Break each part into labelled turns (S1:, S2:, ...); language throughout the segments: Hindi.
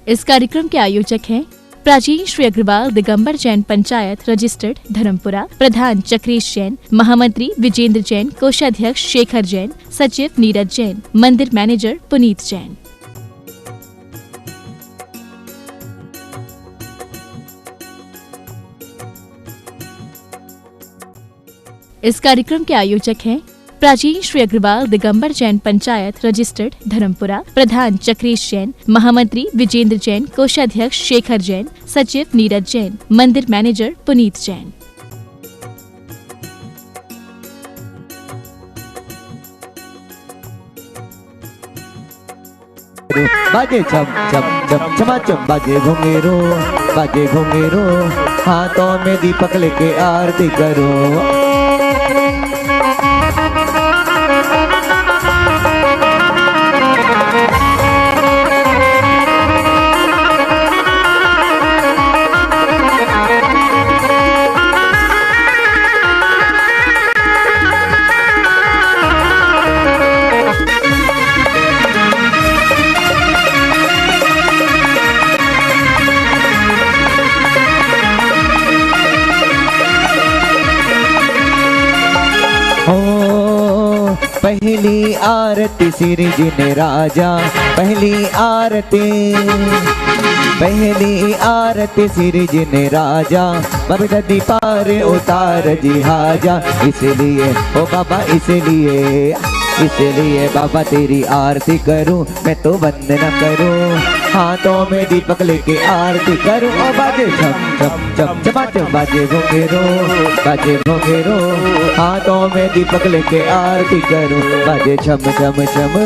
S1: इस कार्यक्रम के आयोजक हैं प्राचीन श्री अग्रवाल दिगंबर जैन पंचायत रजिस्टर्ड धर्मपुरा, प्रधान चक्रेश जैन, महामंत्री विजेंद्र जैन, कोषाध्यक्ष शेखर जैन, सचिव नीरज जैन, मंदिर मैनेजर पुनीत जैन। इस कार्यक्रम के आयोजक हैं प्राचीन श्री अग्रवाल दिगंबर जैन पंचायत रजिस्टर्ड धर्मपुरा, प्रधान चक्रेश जैन, महामंत्री विजेंद्र जैन, कोषाध्यक्ष शेखर जैन, सचिव नीरज जैन, मंदिर मैनेजर पुनीत जैन।
S2: बाजे छम छम छम छमाचम, बाजे घुंघरू, बाजे घुंघरू, हाथों में दीपक लेके आरती करो। पहली आरती श्री जिने राजा, पहली आरती, पहली आरती श्री जिने राजा, बगदादी पार उतार जी हाजा। इसलिए ओ बाबा इसलिए, इसलिए बाबा तेरी आरती करूं, मैं तो वंदना करूं, हाथों में दीपक लेके आरती करूं। ओ बाजे छम छम छम छमाचम, बाजे घुंघरू, बाजे घुंघरू, हाथों में दीपक लेके आरती करूं, बाजे छम छम छम।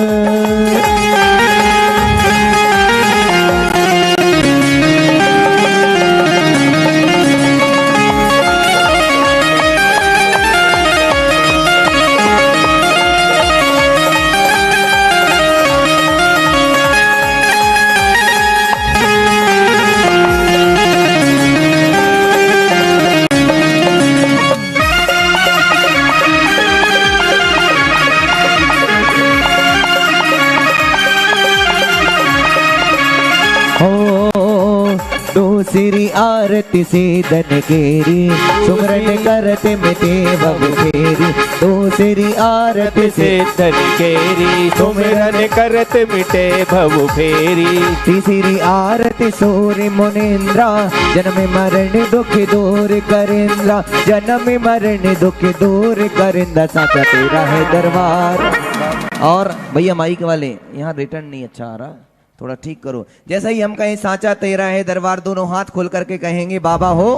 S2: दूसरी आरती से धन केरी, सुमरन करते मिटे भव फेरी। दूसरी आरती से
S3: धन केरी, सुमरन करते मिटे भव फेरी।
S2: तीसरी आरती सूर्य मुनिंद्रा, जन्म मरण दुख दूर करेंद्रा, जन्म मरण दुख दूर करेंद्रा, साचा तेरा है दरबार। और भैया माइक वाले यहाँ रिटर्न नहीं अच्छा आ रहा, थोड़ा ठीक करो। जैसा ही हम कहें साचा तेरा है दरबार, दोनों हाथ खोल करके कहेंगे बाबा हो,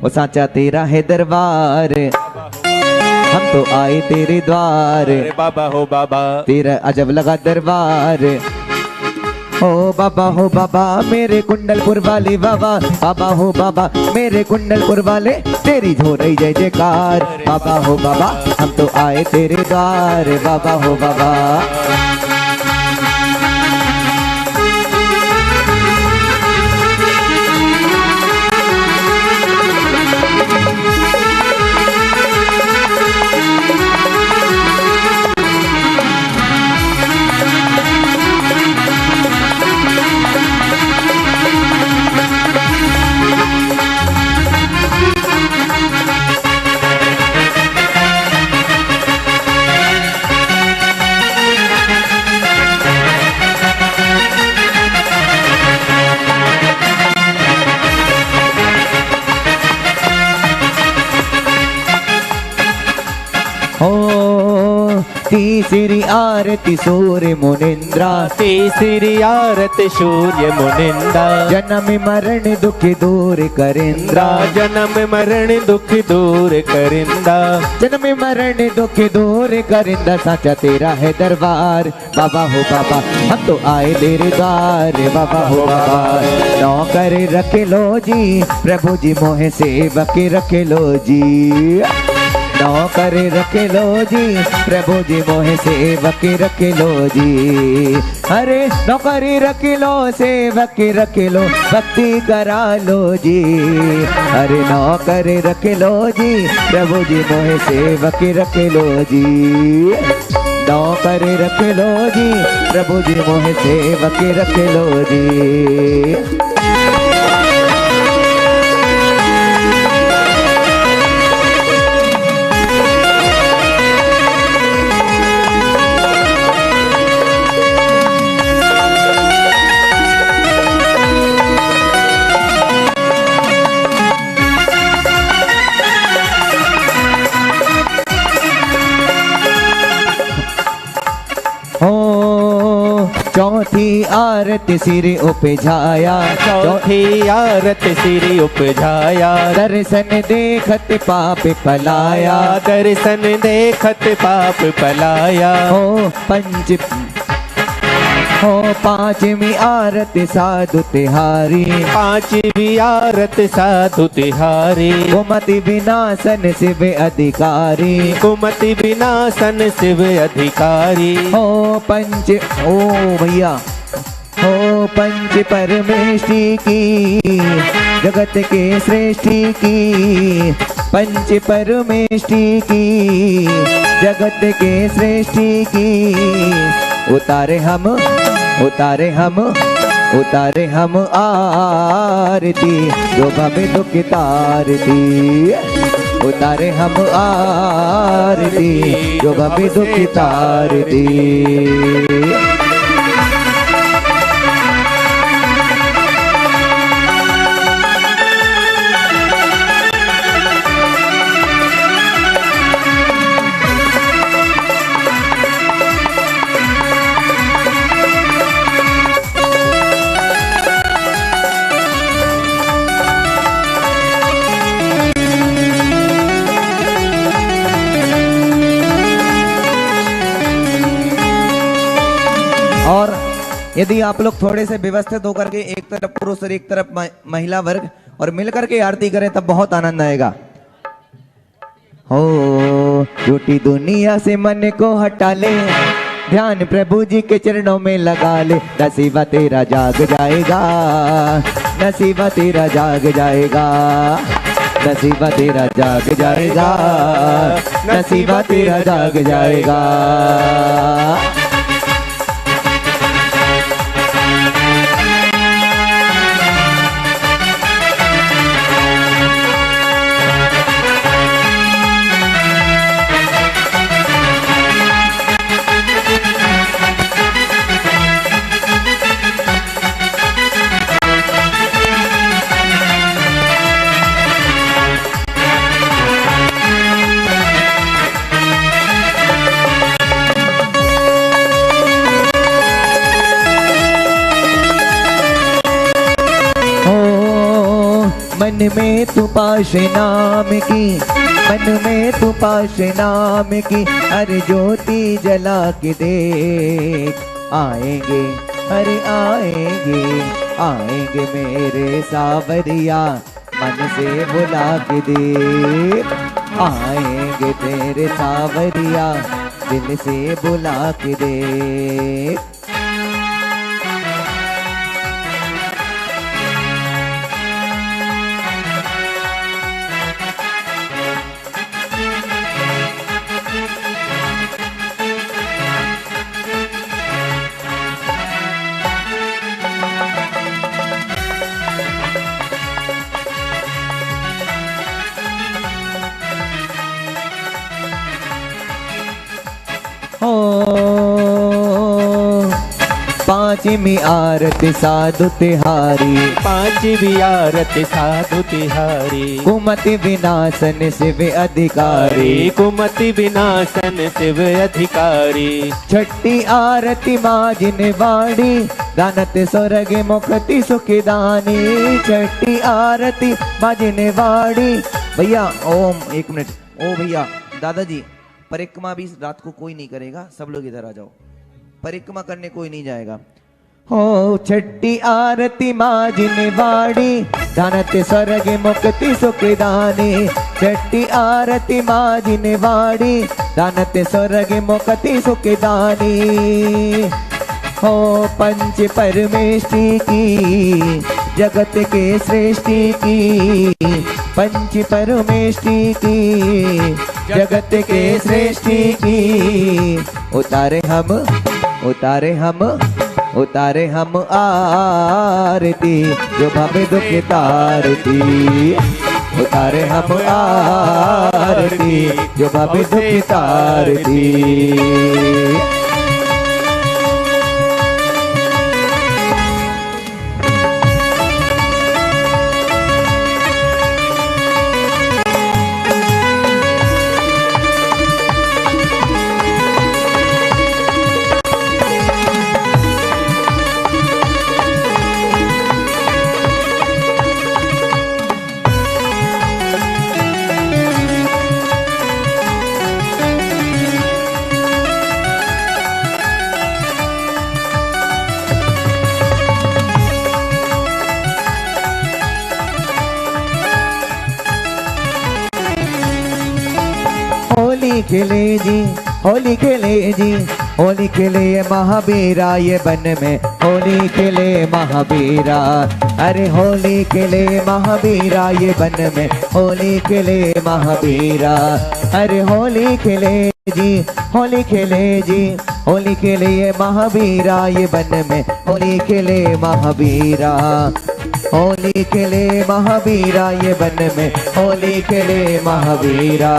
S2: वो साचा तेरा है दरबार, हम तो आए तेरे द्वार।
S3: बाबा हो बाबा,
S2: तेरा अजब लगा दरबार। हो बाबा मेरे कुंडलपुर वाले बाबा, बाबा हो बाबा मेरे कुंडलपुर वाले, तेरी हो रही जय जयकार। बाबा हो बाबा हम तो आए तेरे द्वार, बाबा हो बाबा। तीसरी आरती सूर्य मुनिंद्रा,
S3: तीसरी आरती सूर्य मुनिंद्रा,
S2: जन्म मरण दुख दूर करेंद्रा,
S3: जन्म मरण दुख दूर करिंदा,
S2: जन्म मरण दुख दूर करिंदा, साचा तेरा है दरबार। बाबा हो बाबा हम तो आए तेरे द्वार, बाबा हो बाबा। नौकर रख लो जी प्रभु जी, मोहे सेवक रख लो जी, नौकर रख लो जी प्रभु जी, मोहे सेवक रख लो जी। अरे नौकरी रख लो सेवक रख लो, भक्ति करा लो जी। अरे नौकर रख लो जी प्रभु जी, मोहे सेवक रख लो जी। नौकर रख लो जी, प्रभु जी मोह सेवक रख लो जी। चौथी आरती सिर उपजाया,
S3: चौथी आरत सिर उपजाया,
S2: दर्शन देखत पाप पलाया,
S3: दर्शन देखत पाप पलाया।
S2: हो पांचवी आरती साधु तिहारी,
S3: पांचवी आरत साधु तिहारी,
S2: कुमति विनाशन शिव अधिकारी,
S3: कुमति विनाशन शिव अधिकारी।
S2: हो पंच ओ भैया हो पंच परमेष्टि की, जगत के सृष्टि की, पंच परमेष्टि की, जगत के सृष्टि की। उतारे हम उतारे हम उतारे हम आरती, जो भवे दुख तारती। उतारे हम आरती, जो भवे दुख तारती। और यदि आप लोग थोड़े से व्यवस्थित होकर के एक तरफ पुरुष और एक तरफ महिला वर्ग और मिलकर के आरती करें तब बहुत आनंद आएगा। हो झूठी दुनिया से मन को हटा ले, ध्यान प्रभु जी के चरणों में लगा ले। नसीबा तेरा जाग जाएगा, नसीबा तेरा जाग जाएगा, नसीबा तेरा जाग जाएगा, नसीबा तेरा जाग जाएगा। मन में तू पाश नाम की, मन में तू पाश नाम की, अरे ज्योति जला के देख। आएंगे अरे आएंगे, आएंगे मेरे सावरिया, मन से बुला के देख। आएंगे तेरे सावरिया, दिल से बुला के देख। पांचवी आरती साधु तिहारी,
S3: पांचवी आरती साधु तिहारी,
S2: कुमति विनाशन शिव अधिकारी,
S3: कुमति विनाशन शिव अधिकारी।
S2: छठी आरती माँ जिनवाड़ी, दानत स्वर्ग मुक्ति सुखदानी। छठी आरती माँ जिनवाड़ी। भैया ओम एक मिनट, ओ भैया दादाजी परिक्रमा भी रात को कोई नहीं करेगा, सब लोग इधर आ जाओ, परिक्रमा करने कोई नहीं जाएगा। हो छठी आरती माँ जिनवाड़ी, दानत स्वर्ग मुक्ति सुखदानी। छठी आरती माँ जिनवाड़ी, दानत स्वर्ग मुक्ति सुखदानी। हो पंच परमेष्टि की, जगत के सृष्टि की, पंच परमेष्टि की, जगत के सृष्टि की। उतारे हम आरती जो भवे दुख तारती। उतारे हम आरती जो भवे दुख तारती। होली खेले महावीरा ये बन में। होली खेले महावीरा, अरे होली खेले महावीरा ये बन में। होली खेले महावीरा, अरे होली खेले जी। होली खेले ये महावीरा ये बन में। होली खेले महावीरा, होली खेले महावीरा ये बन में। होली खेले महावीरा।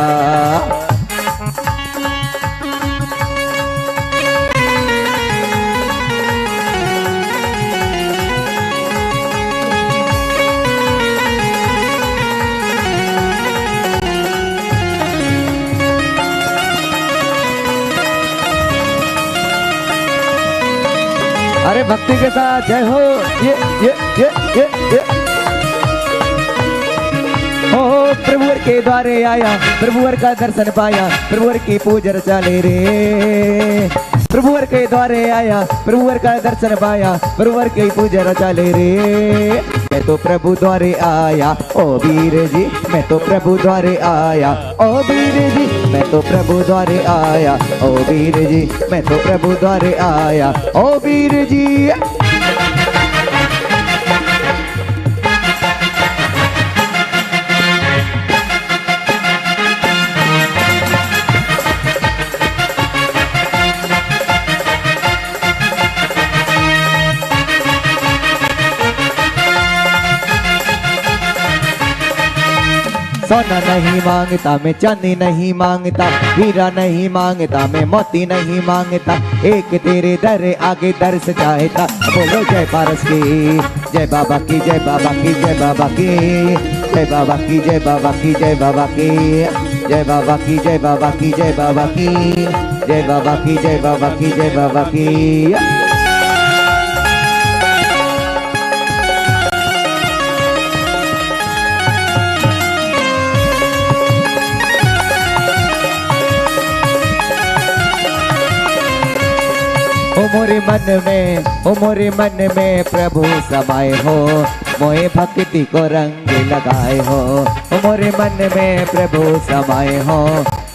S2: अरे भक्ति के साथ जय हो। ये हो प्रभुवर के द्वारे आया, प्रभुवर का दर्शन पाया, प्रभुवर की पूजा चले रे। प्रभुवर के द्वारे आया, प्रभुवर का दर्शन पाया, प्रभुवर की पूजा चले रे। मैं तो प्रभु द्वारे आया ओ वीर जी, मैं तो प्रभु द्वारे आया ओ वीर जी। मैं तो प्रभु द्वारे आया ओ वीर जी, मैं तो प्रभु द्वारे आया ओ वीर जी। सोना नहीं मांगता मैं, चांदी नहीं मांगता, हीरा नहीं मांगता मैं, मोती नहीं मांगता। एक तेरे दर आगे दर्श चाहता। बोलो जय पारस की, जय बाबा की, जय बाबा की, जय बाबा की, जय बाबा की, जय बाबा की, जय बाबा की, जय बाबा की, जय बाबा की, जय बाबा की, जय बाबा की, जय बाबा की, जय बाबा की। ओ मोरे मन में प्रभु समाये हो, मोए भक्ति को रंग लगाए हो। ओ मोरे मन में प्रभु समाये हो,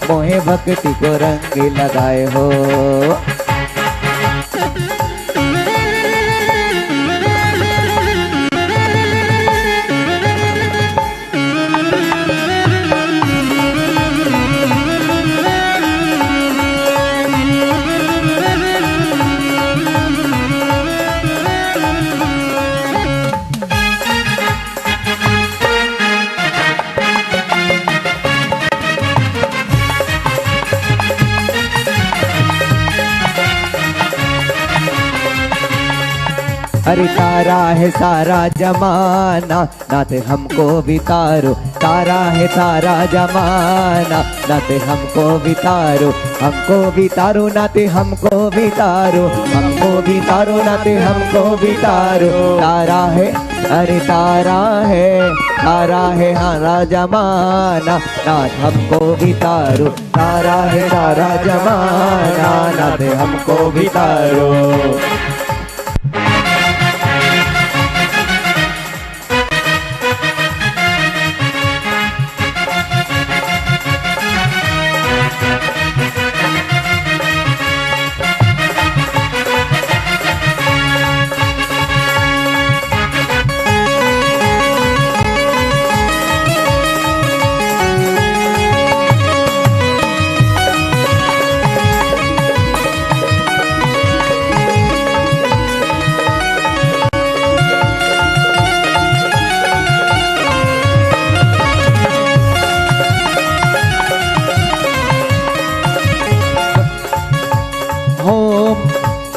S2: मोए भक्ति को रंग लगाए हो। अरे तारा है सारा जमाना, नाते हमको भी तारो। तारा है सारा जमाना, नाते हमको भी तारो। हमको भी तारो नाते हमको भी तारो। हमको भी तारो नाते हमको भी तारो। तारा है, अरे तारा है हमारा जमाना, नाथ हमको भी तारो। तारा है सारा जमाना, नाते हमको भी तारो।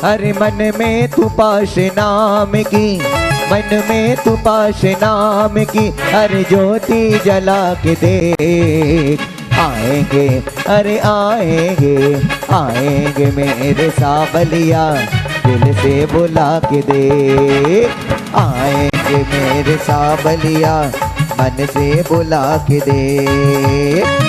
S2: अरे मन में तू पाश नाम की, मन में तू पाश नाम की, अरे ज्योति जला के देख। आएंगे अरे आएंगे, आएंगे मेरे सावलिया, दिल से बुला के देख। आएंगे मेरे सावलिया, मन से बुला के देख।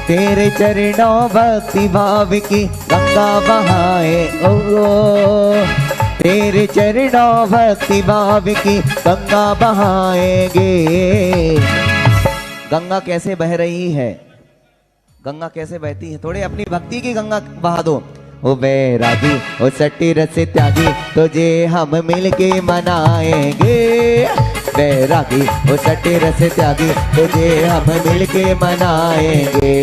S2: तेरे चरणों भक्ति भाव की गंगा बहाए ओ, तेरे चरणों भक्ति भाव की गंगा बहाएंगे। गंगा कैसे बह रही है, गंगा कैसे बहती है, थोड़े अपनी भक्ति की गंगा बहा दो। ओ बैरागी ओ सट्टी रस त्यागी, तुझे हम मिलके मनाएंगे। बैरागी ओ सट्टी रस त्यागी, तुझे हम मिलके मनाएंगे।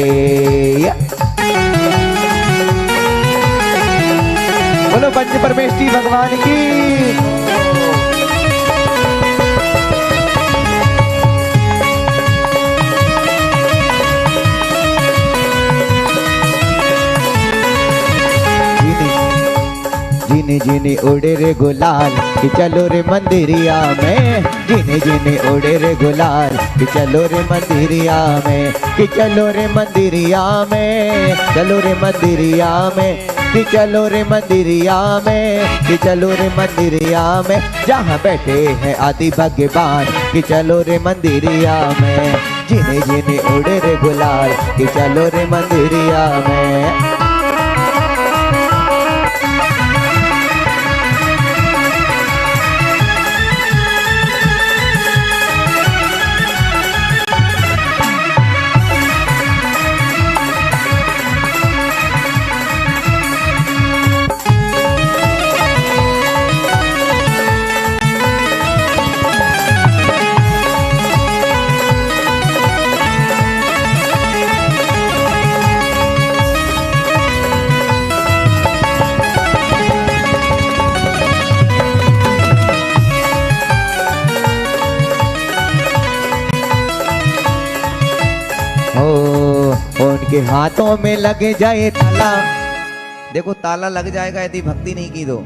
S2: बोलो पंच परमेष्ठी भगवान की। जिने जिने उड़े रे गुलाल कि चलो रे मंदिरिया में, जिने जिने उड़े रे गुलाल कि चलो रे मंदिरिया में, कि चलो रे मंदिरिया में, चलो रे मंदिरिया में, कि चलो रे मंदिरिया में, कि चलो रे मंदिरिया में, जहाँ बैठे हैं आदि भगवान कि चलो रे मंदिरिया में। जिने जिने उड़े रे गुलाल कि चलो रे मंदिरिया में। उनके हाथों में लगे जाए ताला, देखो ताला लग जाएगा यदि भक्ति नहीं की तो।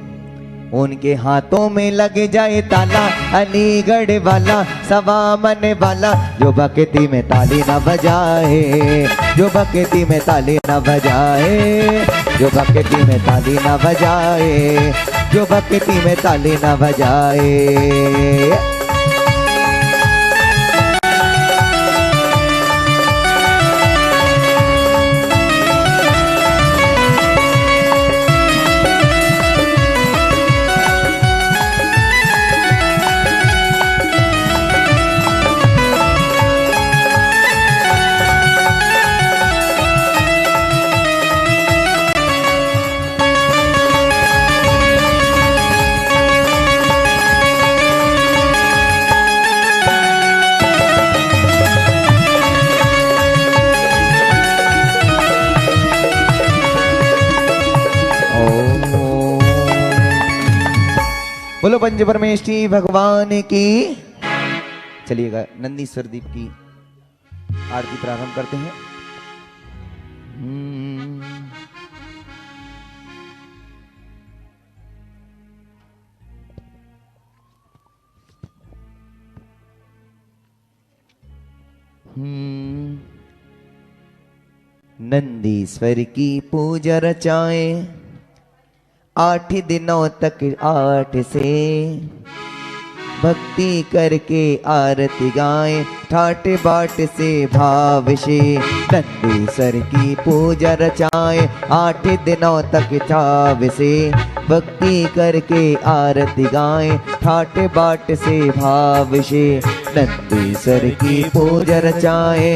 S2: उनके हाथों में लगे जाए ताला, अलीगढ़ वाला सवा मन वाला, जो भक्ति में ताली न बजाए, जो भक्ति में ताली न बजाए, जो भक्ति में ताली न बजाए, जो भक्ति में ताली न बजाए। बोलो पंच परमेष्ठी भगवान की। चलिएगा नंदीश्वर दीप की आरती प्रारंभ करते हैं। नंदीश्वर की पूजा रचाए 8 दिनों तक 8 से भक्ति करके आरती गाएं ठाट बाट से भाव से। नंदीश्वर की पूजा रचाएं 8 दिनों तक चाव से भक्ति करके आरती गाएं ठाट बाट से भाव से। नंदीश्वर की पूजा रचाएं।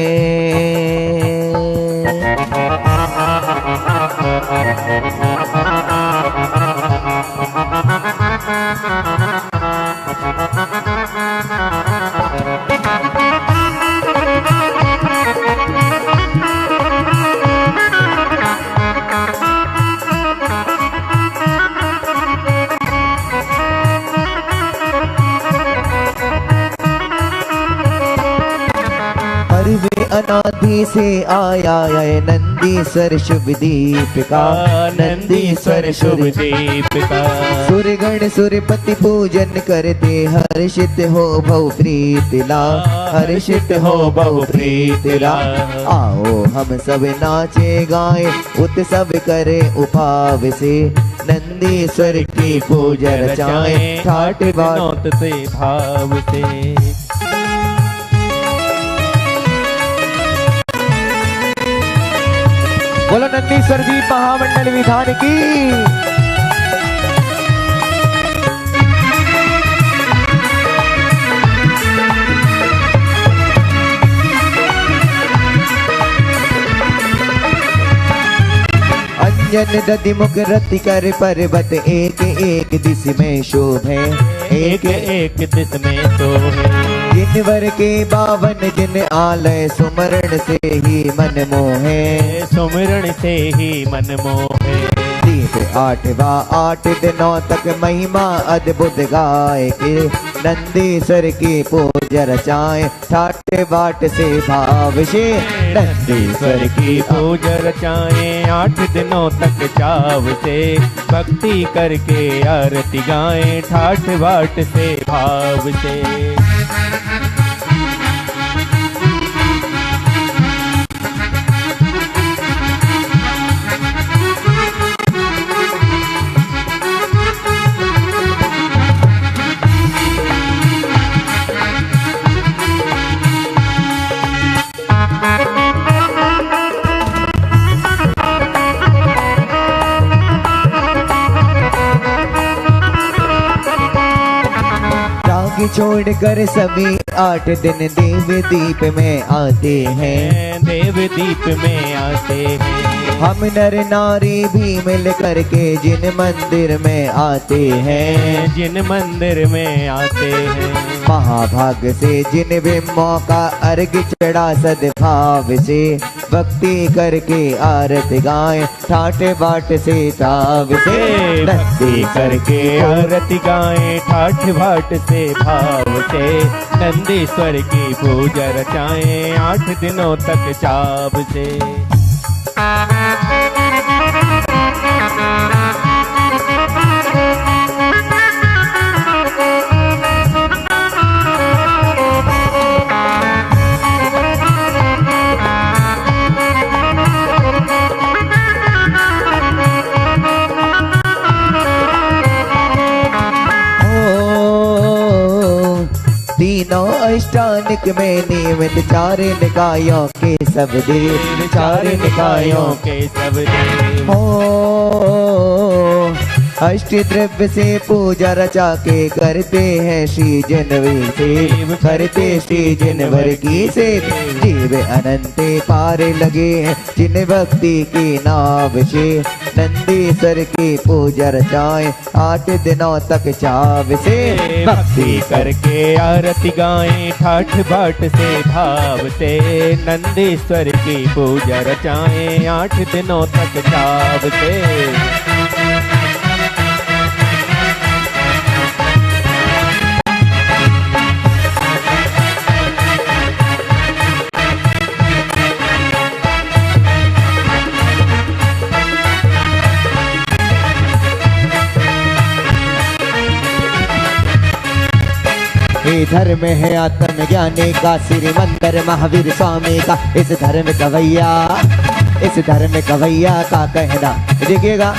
S2: अनादि से आया है नंदीश्वर शुभ दीपिका,
S3: नंदीश्वर शुभ दीपिका।
S2: सुरगण सुरपति पूजन करते हर्षित हो बहु प्रीतिला, हर्षित हो बहु प्रीतिला। आओ हम सब नाचे गाए उत्सव करे उपाव से, नंदीश्वर की पूजा रचाए ठाट बाट
S3: से भाव से।
S2: बोलो नंदीश्वर जी महामंडल विधान की। अंजन दधि मुख रति कर पर्वत एक एक दिश में शोभे,
S3: एक एक दिश में शोभे।
S2: जिनवर के बावन जिन आलय सुमरण से ही मन मोहे,
S3: सुमिरण से ही मन मोहे।
S2: दीप आठवा आठ दिनों तक महिमा अद्भुत गाय के, नंदीश्वर की पूजा रचाए ठाट बाट से भाव से,
S3: नंदीश्वर की पूजा रचाए 8 दिनों तक चाव से। भक्ति करके आरती गाएं ठाठ बाट से भाव से।
S2: छोड़कर सभी 8 दिन देव दीप में आते हैं,
S3: देव दीप में आते हैं।
S2: हम नर नारी भी मिल करके जिन मंदिर में आते हैं,
S3: जिन मंदिर में आते हैं।
S2: महाभाग से जिन भी मौका अर्घ चढ़ा सद्भाव से, भक्ति करके आरती गाएं ठाट बाट से ताव से।
S3: भक्ति करके आरती गाएं ठाठ बाट से भाव से। नंदीश्वर की पूजा रचाएं 8 दिनों तक चाव से।
S2: तीनों अष्टानिक में नियमित 4 निकायों के सब देव,
S3: 4 निकायों के सब देव।
S2: अष्ट द्रव्य से पूजा रचा के करते हैं श्री जनवी से, करते श्री जनवर की से। जीव अनंते पार लगे हैं जिन भक्ति की नाव से, नंदीश्वर की पूजा रचाएं 8 दिनों तक चाव से।
S3: भक्ति करके आरती गाएं ठाठ बाट से भाव से। नंदीश्वर की पूजा रचाएं 8 दिनों तक चाव से।
S2: ये धर्म है आत्म ज्ञानी का, श्री मंदिर महावीर स्वामी का। इस धर्म कवैया, इस धर्म कवैया का कहना। देखिएगा,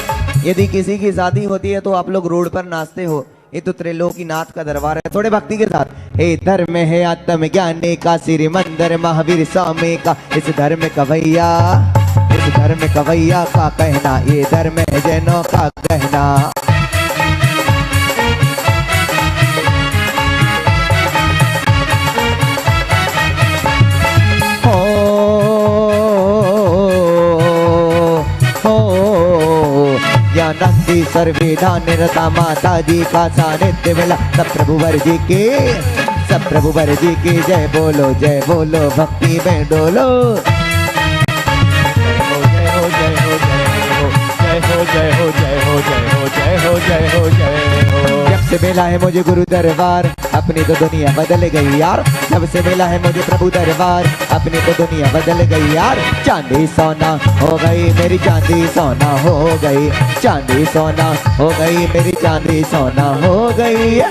S2: यदि किसी की शादी होती है तो आप लोग रोड पर नाचते हो, ये तो त्रिलोकीनाथ का दरबार है। थोड़े भक्ति के साथ। हे धर्म है आत्म ज्ञानी का, श्री मंदिर महावीर स्वामी का। इस धर्म कवैया, इस धर्म कवैया का कहना। ये धर्म है जैनों का कहना। नंदीश्वर विधान निरता माता जी का सानिध्य मिला। सब प्रभुवर जी की, सब प्रभुवर जी की जय बोलो, जय बोलो, भक्ति में डोलो।
S3: जय हो जय हो जय हो जय हो जय हो जय हो जय हो जय हो जय हो जय हो।
S2: जब से मिला है मुझे गुरु दरबार, अपनी तो दुनिया बदल गई यार, जब से मिला है मुझे प्रभु दरबार, अपनी तो दुनिया बदल गई यार। चांदी सोना हो गई मेरी चांदी सोना हो गई, चांदी सोना हो गई मेरी चांदी सोना हो गई।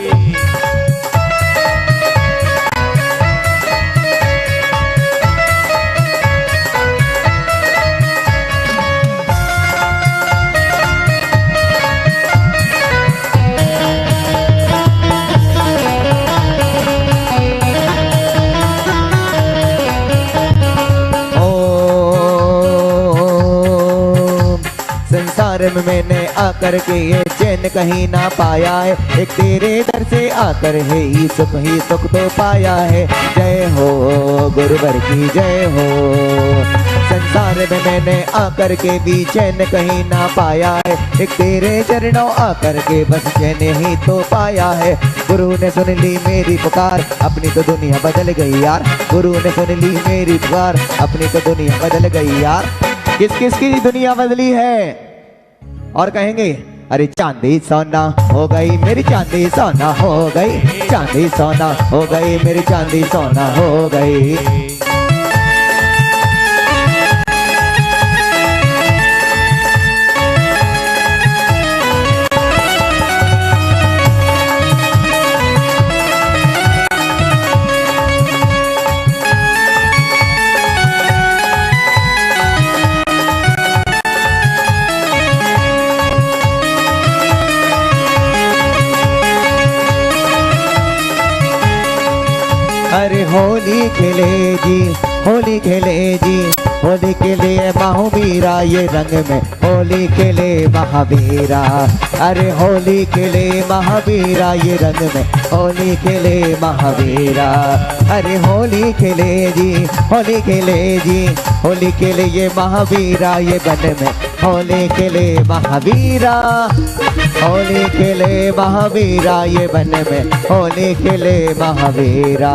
S2: संसार में मैंने आकर के ये चैन कहीं ना पाया है, एक तेरे दर से आकर है ही सुख तो पाया है। जय हो गुरुवर की जय हो। संसार में मैंने आकर के भी चैन कहीं ना पाया है, एक तेरे चरणों आकर के बस चैन ही तो पाया है। गुरु ने सुन ली मेरी पुकार, अपनी तो दुनिया बदल गई यार, गुरु ने सुन ली मेरी पुकार, अपनी तो दुनिया बदल गई यार। किस किस की दुनिया बदली है और कहेंगे अरे चांदी सोना हो गई मेरी चांदी सोना हो गई, चांदी सोना हो गई मेरी चांदी सोना हो गई। अरे होली खेले जी, होली खेले जी, होली के लिए महावीरा ये रंग में, होली के लिए महावीरा। अरे होली के लिए महावीरा ये रंग में, होली के लिए महावीरा। अरे होली खेले जी, होली खेले जी, होली के लिए महावीरा ये बन में, होली के लिए महावीरा। होली के लिए महावीरा ये बन में, होली के लिए महावीरा।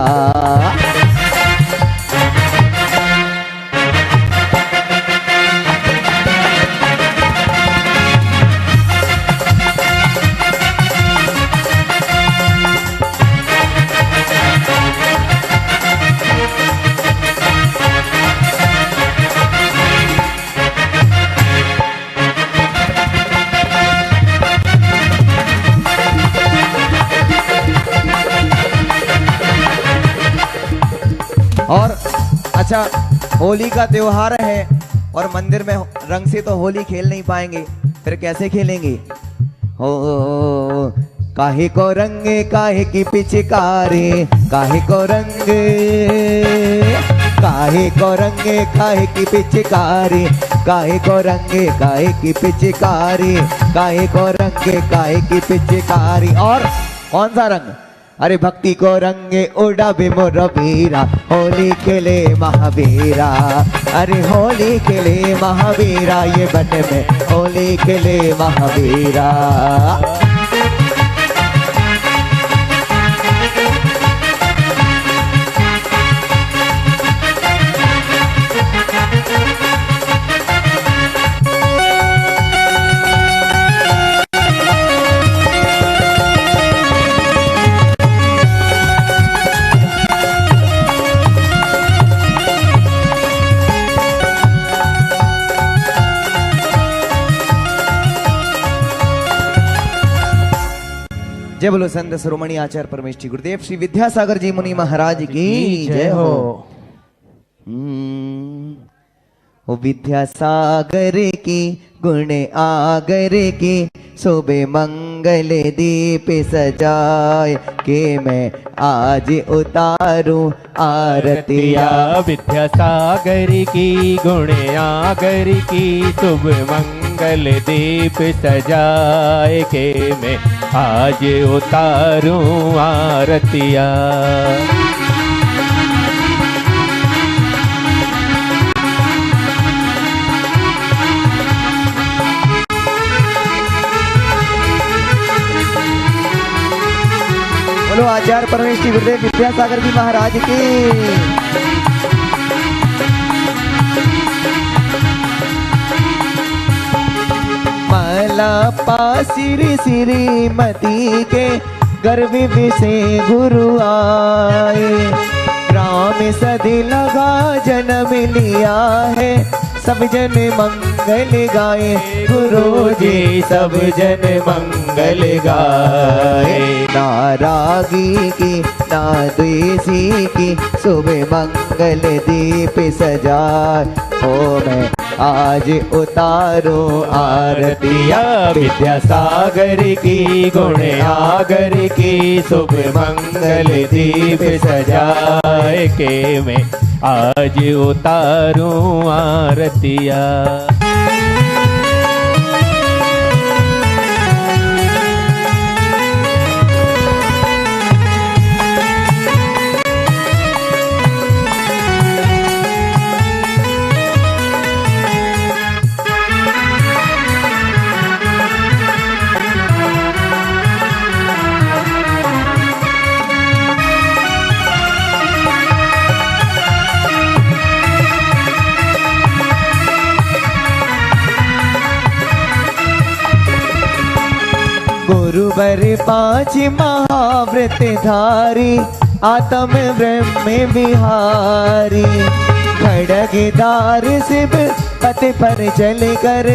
S2: और अच्छा, होली का त्योहार है और मंदिर में रंग से तो होली खेल नहीं पाएंगे, फिर कैसे खेलेंगे? हो काहे को रंगे काहे की पिचकारी, काहे को रंगे, काहे को रंगे काहे की पिचकारी, काहे को रंगे काहे की पिचकारी, काहे को रंगे काहे की पिचकारी। और कौन सा रंग? अरे भक्ति को रंगे उड़ा भी मोर वीरा, होली के लिए महावीरा। अरे होली के लिए महावीरा ये बन में, होली के लिए महावीरा। जय बोलो संत शिरोमणि आचार्य परमेश्वरी गुरुदेव श्री विद्यासागर जी मुनि महाराज की जय हो। ओ विद्यासागर की गुण आगर की, शोभे मंगल दीप सजाए के मैं आज उतारूं आरतिया।
S3: विद्यासागर की गुण आगर की, शुभ मंगल दीप सजाए के मैं आज उतारूं आरतिया।
S2: बोलो आचार्य परमेश्वरी गुरुदेव विद्यासागर जी महाराज की। मला पा श्री श्रीमती के गर्भ से गुरु आए, राम सदी लगा जन्म लिया है, सब जन मंगल गाए, गुरु जी सब जन मंगल गाए। ना रागी की ना द्वेषी की सुबह मंगल दीप सजाए, ओ मैं आज उतारो आरतिया विद्यासागर की गुण आगर की, शुभ मंगल दीप सजाए के मैं आज उतारूं आरतिया। गुरुवर 5 महाव्रत धारी, आत्म ब्रह्म बिहारी, खड़गदार शिव पति पर चल कर,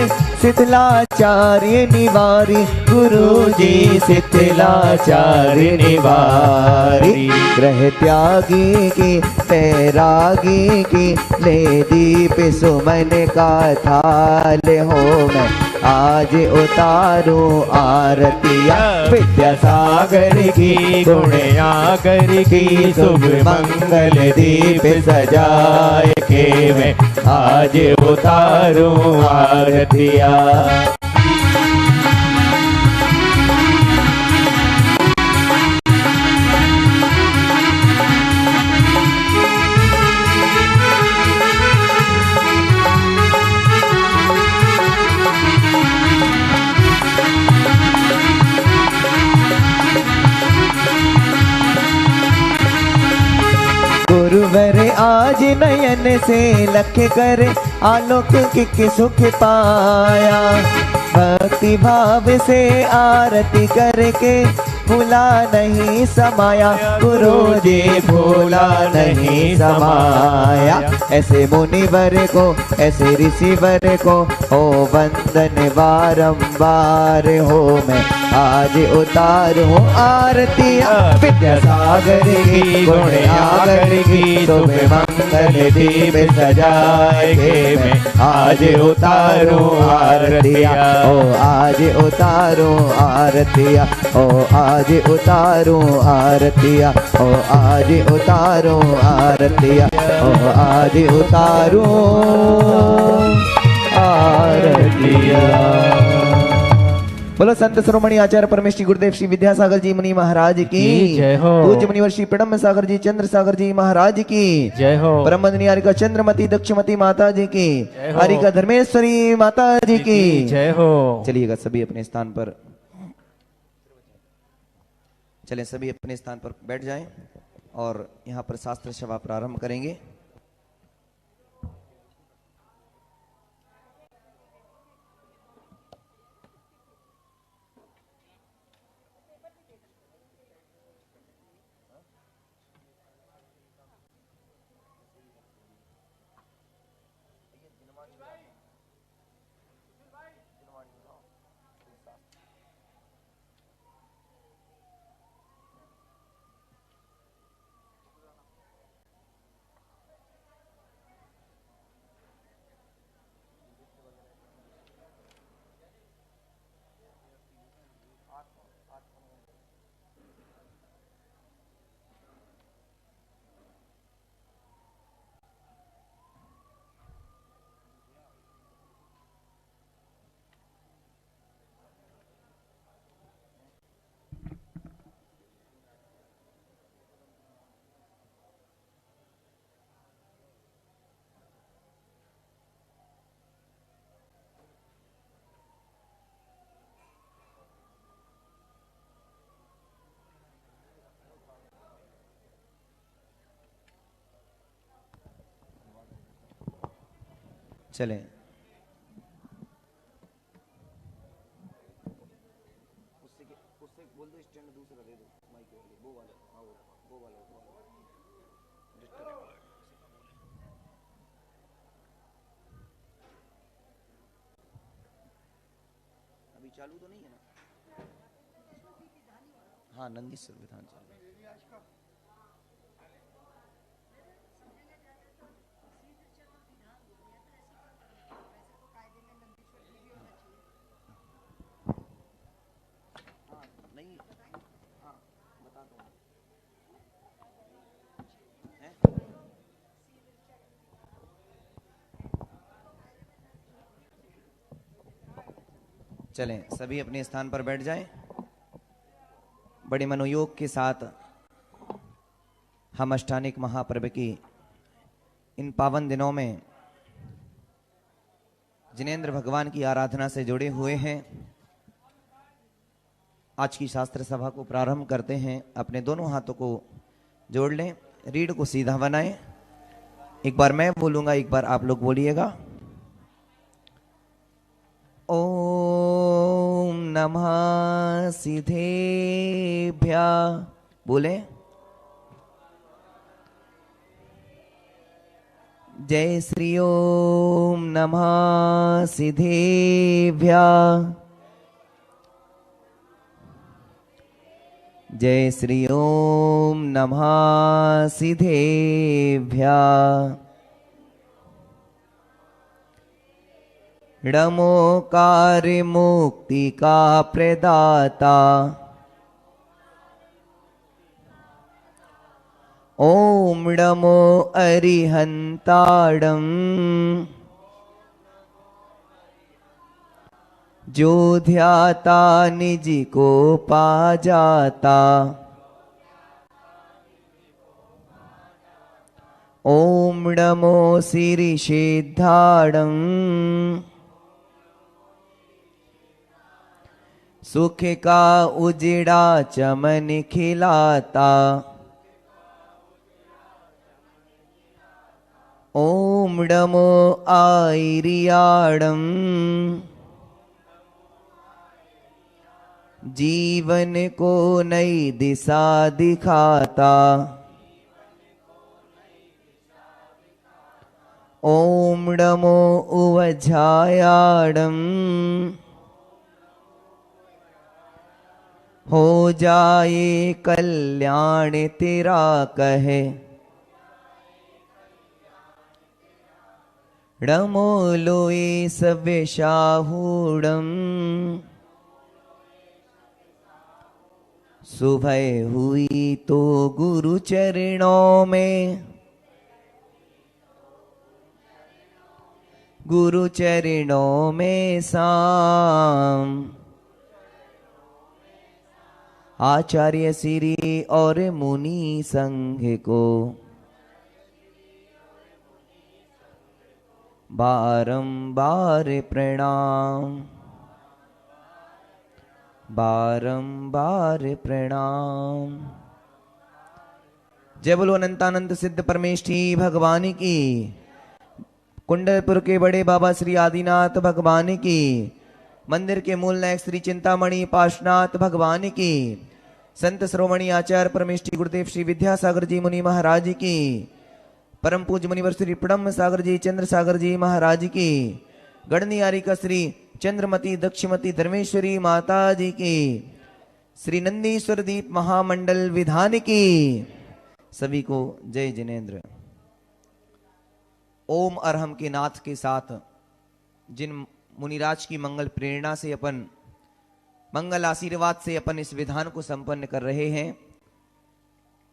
S2: शीतलाचार्य निवारी, गुरु जी शीतलाचार्य निवारी। ग्रह त्यागी की तैरागी की, ले दीप सुमन का थाल हो मैं आज उतारो आरतिया विद्यासागर की गुण आगर की, शुभ मंगल दीप सजाए के मैं आज उतारो आरतिया। गुरुवर आज नयन से लख कर, आलोक के सुख पाया, भक्ति भाव से आरती करके भूला नहीं समाया, गुरु जी भूला नहीं समाया। ऐसे मुनिवर को ऐसे ऋषिवर को हो वंदन बारंबार, हो मैं आज उतारूं आरतिया विद्यासागर की गुण आगर की, शुभ मंगल दीप सजाए के मैं आज उतारूं आरतिया, ओ आज उतारूं आरतिया, ओ आज उतारूं आरतिया, ओ आज उतारूं आरतिया, ओ आज उतारूं आरतिया। बोलो संत शिरोमणि आचार्य परमेश श्री गुरुदेव श्री विद्यासागर जी मुनि महाराज की
S3: जय हो।
S2: पूज्य मुनिवर श्री पिडम सागर जी चंद्र सागर जी महाराज की
S3: जय हो।
S2: परम वंदनीय हरिका चंद्रमती दक्षमती माता जी की,
S3: जय हो।
S2: हरिका धर्मेश्वरी माता जी की
S3: जय हो।
S2: चलिएगा सभी अपने स्थान पर, चलें सभी अपने स्थान पर बैठ जाएं और यहाँ पर शास्त्र सभा प्रारंभ करेंगे। चलें उससे बोल दो स्टैंड दूसरा दे दो। चालू तो नहीं है ना? हाँ, नंदीश्वर विधान चालू। नहीं, हाँ बता दो। चलें, सभी अपने स्थान पर बैठ जाएं। बड़े मनोयोग के साथ हम अष्टानिक महापर्व की इन पावन दिनों में जिनेंद्र भगवान की आराधना से जुड़े हुए हैं। आज की शास्त्र सभा को प्रारंभ करते हैं। अपने दोनों हाथों को जोड़ लें, रीढ़ को सीधा बनाएं। एक बार मैं बोलूंगा, एक बार आप लोग बोलिएगा। ओम नमः सिद्धेभ्या, बोले। जय श्री ओम नमः सिद्धेभ्या, जय श्री ओम नमः सिद्धेभ्या। नमो कार्य मुक्ति का प्रदाता, ओम नमो अरिहंताड़म, जो ध्याता निज को पा जाता। ओम नमो श्री सिद्धाड़म, सुख का उजड़ा चमन खिलाता। ओम नमो आयरियाड़म, जीवन को नई दिशा दिखाता। ओम नमो उवझायाड़म, हो जाए कल्याण तेरा कहे। नमो लोए सव्य शाहूड़म, सुबह हुई तो गुरु चरणों में, गुरु चरणों में शाम। आचार्य श्री और मुनि संघ को बारंबार प्रणाम, बारंबार प्रणाम। जय बोलो अनंतानंद सिद्ध परमेष्ठी भगवान की। कुंडलपुर के बड़े बाबा श्री आदिनाथ भगवान की। मंदिर के मूल नायक श्री चिंतामणि पार्श्वनाथ भगवान की। संत श्रोमणी आचार्य परमेष्ठी गुरुदेव श्री विद्यासागर जी मुनि महाराज की। परम पूज्य मुनिवर श्री प्रणम सागर जी चंद्र सागर जी महाराज की। गणनियारिका श्री चंद्रमती दक्षिमती धर्मेश्वरी माता जी की। श्री नंदीश्वर दीप महामंडल विधान की। सभी को जय जिनेन्द्र। ओम अरहम के नाथ के साथ जिन मुनिराज की मंगल प्रेरणा से अपन मंगल आशीर्वाद से अपन इस विधान को संपन्न कर रहे हैं,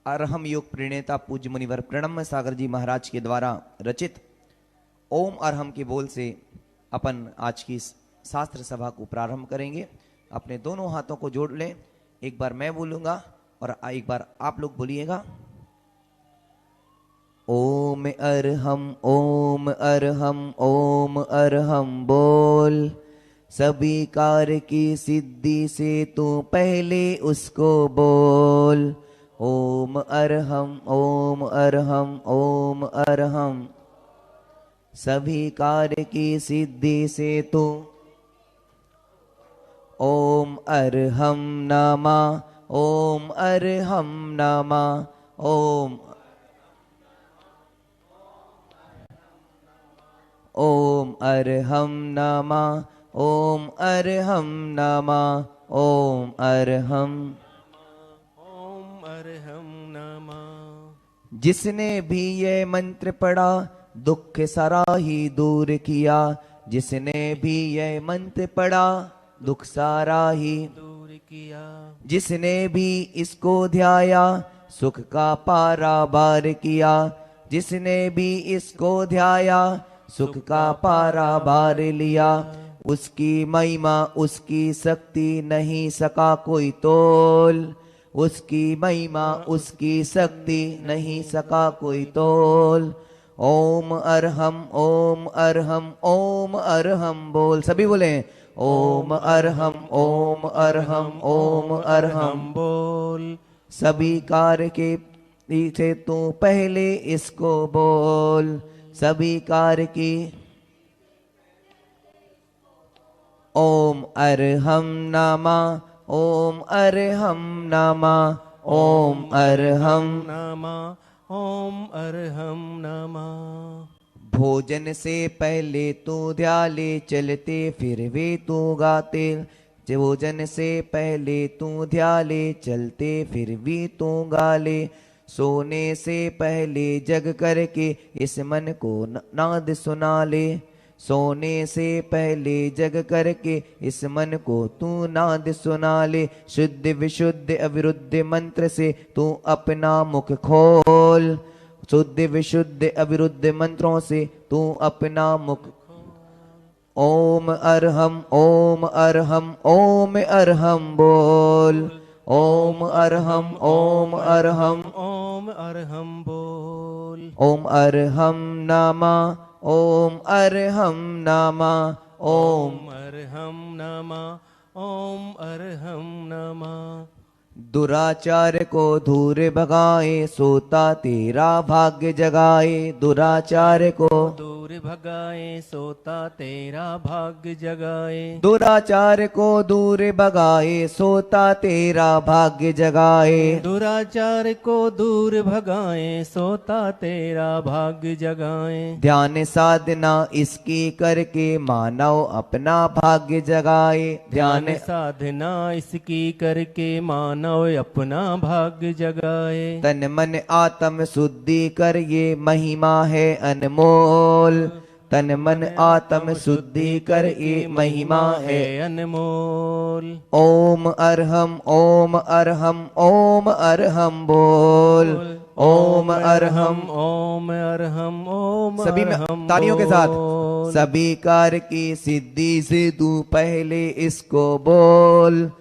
S2: अरहम योग प्रणेता पूज्य मुनिवर प्रणम सागर जी महाराज के द्वारा रचित ओम अरहम के बोल से अपन आज की शास्त्र सभा को प्रारंभ करेंगे। अपने दोनों हाथों को जोड़ लें। एक बार मैं बोलूंगा और एक बार आप लोग बोलिएगा। ओम अरहम ओम अरहम ओम अरहम बोल। सभी कार्य की सिद्धि से तू पहले उसको बोल। ओम अरहम ओम अरहम ओम अरहम। सभी कार्य की सिद्धि से तू ओम अरहम नमः ओम अरहम नमः ओम ओम अरहम नमः ओम अर्हं नमः। ओम अर्हं।
S3: ओम अर्हं नमः।
S2: जिसने भी ये मंत्र पढ़ा दुख सारा ही दूर किया। जिसने भी ये मंत्र पढ़ा दुख सारा ही
S3: दूर किया।
S2: जिसने भी इसको ध्याया सुख का पारावार किया। जिसने भी इसको ध्याया सुख का पारावार लिया। उसकी महिमा उसकी शक्ति नहीं सका कोई तोल। उसकी महिमा उसकी शक्ति नहीं सका कोई तोल। ओम अर्हं ओम अर्हं ओम अर्हं बोल, सभी बोले ओम अर्हं ओम अर्हं ओम अर्हं
S3: बोल।
S2: सभी कार्य के पीछे तू पहले इसको बोल। सभी कार्य की ओम अर्हं नमः। ओम अर्हं नमः। ओम अर्हं
S3: नमः। ओम अर्हं नमः।
S2: भोजन से पहले तू ध्याले चलते फिर वे तू गाते। भोजन से पहले तू ध्याले चलते फिर भी तू गाले। सोने से पहले जग करके इस मन को नाद सुना ले। सोने से पहले जग करके इस मन को तू नाद सुना ले। शुद्ध विशुद्ध अविरुद्ध मंत्र से तू अपना मुख खोल। शुद्ध विशुद्ध अविरुद्ध मंत्रों से तू अपना मुख। ओम अर्हं ओम अर्हं ओम अर्हं बोल। ओम अर्हं ओम अर्हं
S3: ओम अर्हं बोल।
S2: ओम अर्हं नमः। ओम अर्हं नमः। ओम
S3: ओम अर्हं नमः। ओम अर्हं नमः।
S2: दुराचार को दूर भगाए सोता तेरा भाग्य जगाए। दुराचार को
S3: दूर भगाए सोता तेरा भाग्य जगाए।
S2: दुराचार को दूर भगाए सोता तेरा भाग्य जगाए।
S3: दुराचार को दूर भगाए सोता तेरा भाग्य जगाए।
S2: ध्यान साधना इसकी करके मानव अपना भाग्य जगाए।
S3: ध्यान साधना इसकी करके मानव अपना भाग्य जगाए।
S2: तन मन आत्म शुद्धि कर ये महिमा है अनमोल। तन मन आत्म शुद्धि कर ये महिमा है
S3: अनमोल।
S2: ओम अर्हं ओम अर्हं ओम अर्हं बोल। ओम अर्हं
S3: ओम अर्हं ओम
S2: सभी में
S3: अर्हं
S2: तालियों के साथ
S3: बोल।
S2: सभी कार्य की सिद्धि से तू पहले इसको बोल।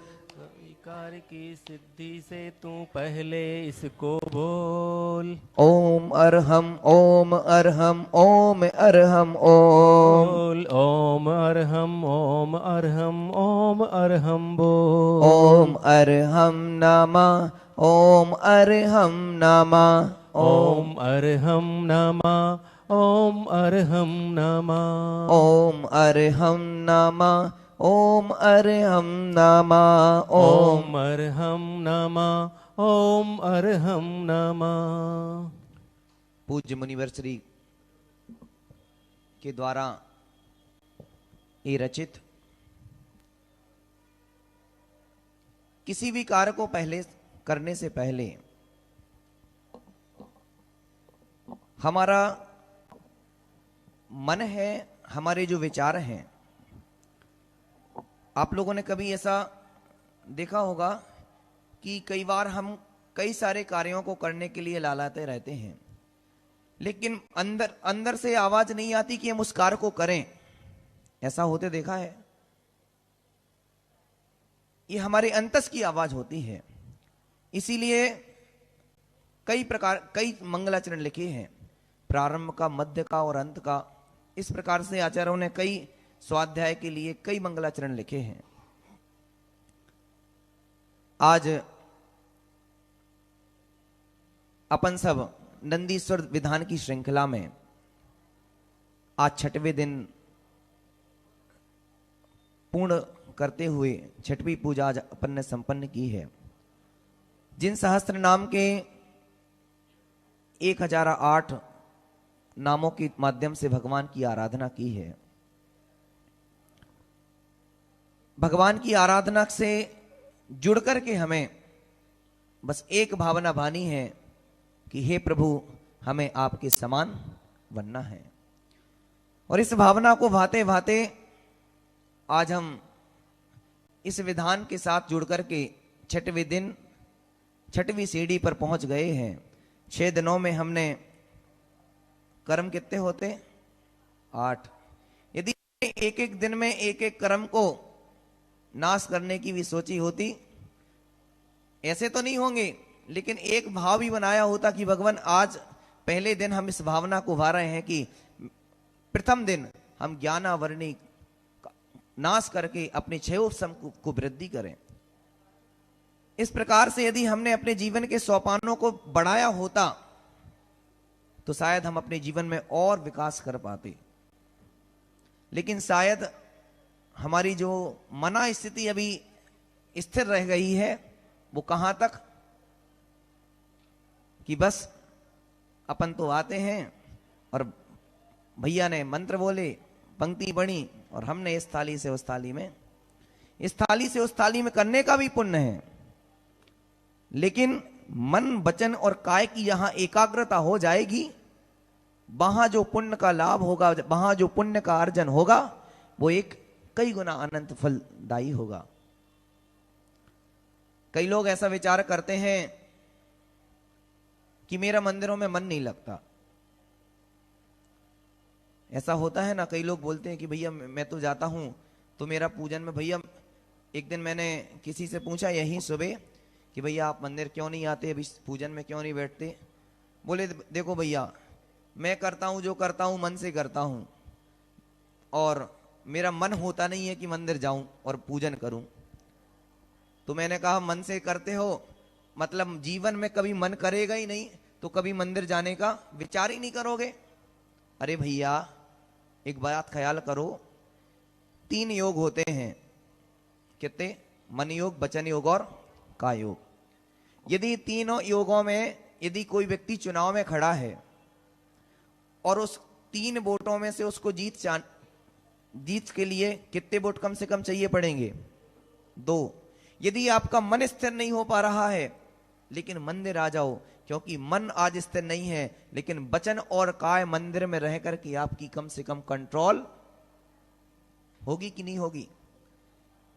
S3: कार्य की सिद्धि से तू पहले इसको बोल।
S2: ओम अर्हं ओम अर्हं ओम अर्हं ओम।
S3: बोल। ओम अर्हं ओम अर्हं ओम अर्हं बोल।
S2: ओम अर्हं नमः। ओम अर्हं नमः।
S3: ओम अर्हं नमः। ओम अर्हं नमः।
S2: ओम अर्हं नमः। ओम अर्हं नमः। ओम
S3: ओम अर्हं नमः। ओम अर्हं नमः।
S2: पूज्य मुनिवर श्री के द्वारा ये रचित किसी भी कार्य को पहले करने से पहले हमारा मन है, हमारे जो विचार हैं, आप लोगों ने कभी ऐसा देखा होगा कि कई बार हम कई सारे कार्यों को करने के लिए लालाते रहते हैं, लेकिन अंदर अंदर से आवाज नहीं आती कि हम उस कार्य को करें। ऐसा होते देखा है? ये हमारे अंतस की आवाज होती है। इसीलिए कई मंगलाचरण लिखे हैं, प्रारंभ का, मध्य का और अंत का। इस प्रकार से आचार्यों ने कई स्वाध्याय के लिए कई मंगलाचरण लिखे हैं। आज अपन सब नंदीश्वर विधान की श्रृंखला में आज 6वें दिन पूर्ण करते हुए 6वीं पूजा आज अपन ने संपन्न की है। जिन सहस्त्र नाम के 1008 नामों के माध्यम से भगवान की आराधना की है, भगवान की आराधना से जुड़ करके हमें बस एक भावना बानी है कि हे प्रभु, हमें आपके समान बनना है। और इस भावना को भाते भाते आज हम इस विधान के साथ जुड़ करके छठवें दिन छठवीं सीढ़ी पर पहुंच गए हैं। 6 दिनों में हमने कर्म कितने होते? 8। यदि एक एक दिन में एक एक कर्म को नाश करने की भी सोची होती, ऐसे तो नहीं होंगे, लेकिन एक भाव भी बनाया होता कि भगवान आज पहले दिन हम इस भावना को उभा रहे हैं कि प्रथम दिन हम ज्ञानावरणी नाश करके अपने क्षयोपशम को वृद्धि करें। इस प्रकार से यदि हमने अपने जीवन के सोपानों को बढ़ाया होता तो शायद हम अपने जीवन में और विकास कर पाते। लेकिन शायद हमारी जो मना स्थिति अभी स्थिर रह गई है, वो कहां तक कि बस अपन तो आते हैं और भैया ने मंत्र बोले, पंक्ति बनी और हमने इस थाली से उस थाली में, इस थाली से उस थाली में करने का भी पुण्य है, लेकिन मन वचन और काय की यहां एकाग्रता हो जाएगी, वहां जो पुण्य का लाभ होगा, वहां जो पुण्य का अर्जन होगा, वो एक कई गुना अनंत फलदायी होगा। कई लोग ऐसा विचार करते हैं कि मेरा मंदिरों में मन नहीं लगता। ऐसा होता है ना, कई लोग बोलते हैं कि भैया मैं तो जाता हूं तो मेरा पूजन में, भैया एक दिन मैंने किसी से पूछा यहीं सुबह कि भैया आप मंदिर क्यों नहीं आते, अभी पूजन में क्यों नहीं बैठते? बोले देखो भैया, मैं करता हूं जो करता हूं मन से करता हूं, और मेरा मन होता नहीं है कि मंदिर जाऊं और पूजन करूं। तो मैंने कहा मन से करते हो मतलब जीवन में कभी मन करेगा ही नहीं, तो कभी मंदिर जाने का विचार ही नहीं करोगे। अरे भैया एक बात ख्याल करो, 3 योग होते हैं, कितने? मन योग, वचन योग और काय योग। यदि तीनों योगों में यदि कोई व्यक्ति चुनाव में खड़ा है और उस 3 वोटों में से उसको जीत के लिए कितने वोट कम से कम चाहिए पड़ेंगे? 2। यदि आपका मन स्थिर नहीं हो पा रहा है, लेकिन मंदिर आ जाओ, क्योंकि मन आज स्थिर नहीं है, लेकिन वचन और काय मंदिर में रह करके आपकी कम से कम कंट्रोल होगी कि नहीं होगी?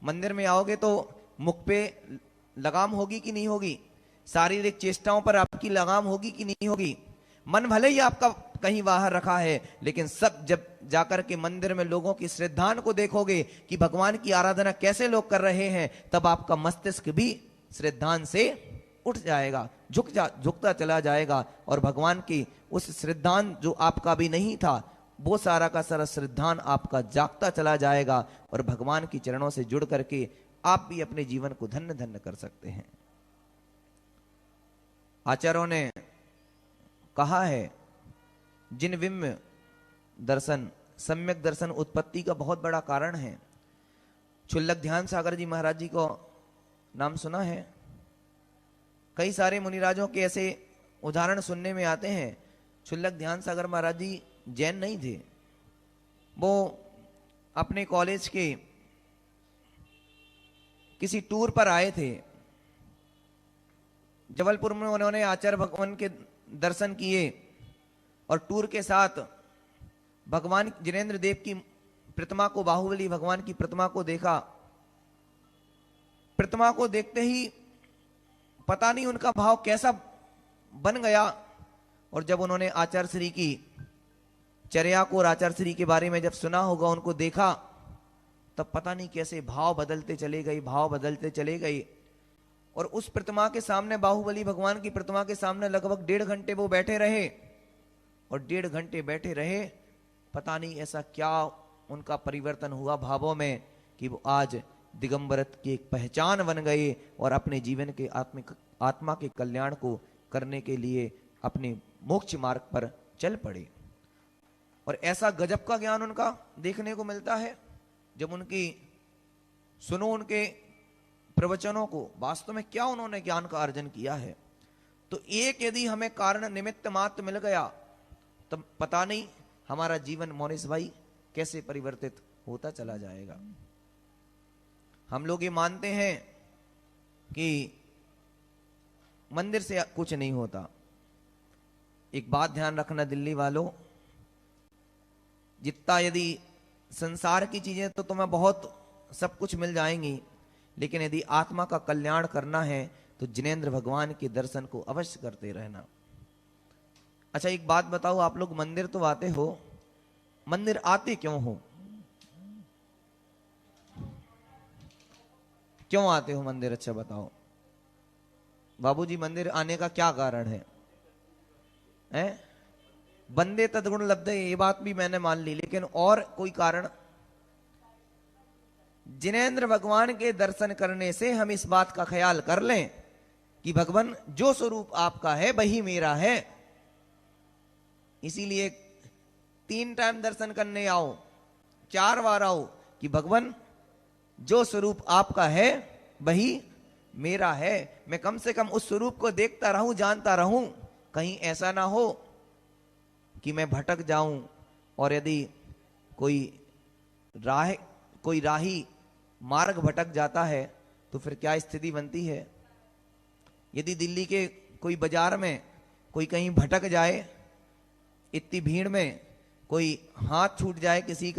S2: मंदिर में आओगे तो मुख पे लगाम होगी कि नहीं होगी? शारीरिक चेष्टाओं पर आपकी लगाम होगी कि नहीं होगी? मन भले ही आपका कहीं बाहर रखा है, लेकिन सब जब जाकर के मंदिर में लोगों की श्रद्धा को देखोगे कि भगवान की आराधना कैसे लोग कर रहे हैं, तब आपका मस्तिष्क भी श्रद्धा से उठ जाएगा, झुकता चला जाएगा, और भगवान की उस श्रद्धा जो आपका भी नहीं था, वो सारा का सारा श्रद्धा आपका जागता चला जाएगा, और भगवान की चरणों से जुड़ करके आप भी अपने जीवन को धन्य धन्य कर सकते हैं। आचार्यों ने कहा है, जिन विम्य दर्शन सम्यक दर्शन उत्पत्ति का बहुत बड़ा कारण है। क्षुल्लक ध्यान सागर जी महाराज जी को नाम सुना है? कई सारे मुनिराजों के ऐसे उदाहरण सुनने में आते हैं। क्षुल्लक ध्यान सागर महाराज जी जैन नहीं थे, वो अपने कॉलेज के किसी टूर पर आए थे। जबलपुर में उन्होंने आचार्य भगवान के दर्शन किए और टूर के साथ भगवान जिनेन्द्र देव की प्रतिमा को, बाहुबली भगवान की प्रतिमा को देखा। प्रतिमा को देखते ही पता नहीं उनका भाव कैसा बन गया, और जब उन्होंने आचार्य श्री की चर्या को और आचार्य श्री के बारे में जब सुना होगा, उनको देखा, तब पता नहीं कैसे भाव बदलते चले गए, भाव बदलते चले गए। और उस प्रतिमा के सामने, बाहुबली भगवान की प्रतिमा के सामने लगभग 1.5 घंटे वो बैठे रहे, और 1.5 घंटे बैठे रहे, पता नहीं ऐसा क्या उनका परिवर्तन हुआ भावों में कि वो आज दिगंबरत की एक पहचान बन गए और अपने जीवन के आत्मा के कल्याण को करने के लिए अपने मोक्ष मार्ग पर चल पड़े। और ऐसा गजब का ज्ञान उनका देखने को मिलता है, जब सुनो उनके प्रवचनों को, वास्तव में क्या उन्होंने ज्ञान का अर्जन किया है। तो एक यदि हमें कारण निमित्त मात्र मिल गया, तब पता नहीं हमारा जीवन मोनिस भाई कैसे परिवर्तित होता चला जाएगा। हम लोग ये मानते हैं कि मंदिर से कुछ नहीं होता। एक बात ध्यान रखना दिल्ली वालों, जितना यदि संसार की चीजें तो तुम्हें बहुत सब कुछ मिल जाएंगी, लेकिन यदि आत्मा का कल्याण करना है तो जिनेंद्र भगवान के दर्शन को अवश्य करते रहना। अच्छा एक बात बताओ, आप लोग मंदिर तो आते हो, मंदिर आते क्यों हो? क्यों आते हो मंदिर? अच्छा बताओ बाबूजी, मंदिर आने का क्या कारण है? बंदे तदगुण लब्धे, ये बात भी मैंने मान ली, लेकिन और कोई कारण? जिनेंद्र भगवान के दर्शन करने से हम इस बात का ख्याल कर लें कि भगवान जो स्वरूप आपका है वही मेरा है। इसीलिए 3 टाइम दर्शन करने आओ, 4 बार आओ कि भगवान जो स्वरूप आपका है वही मेरा है। मैं कम से कम उस स्वरूप को देखता रहूं, जानता रहूं, कहीं ऐसा ना हो कि मैं भटक जाऊं। और यदि कोई राही मार्ग भटक जाता है तो फिर क्या स्थिति बनती है? यदि दिल्ली के कोई बाजार में कोई कहीं भटक जाए, इतनी भीड़ में कोई हाथ छूट जाए, किसी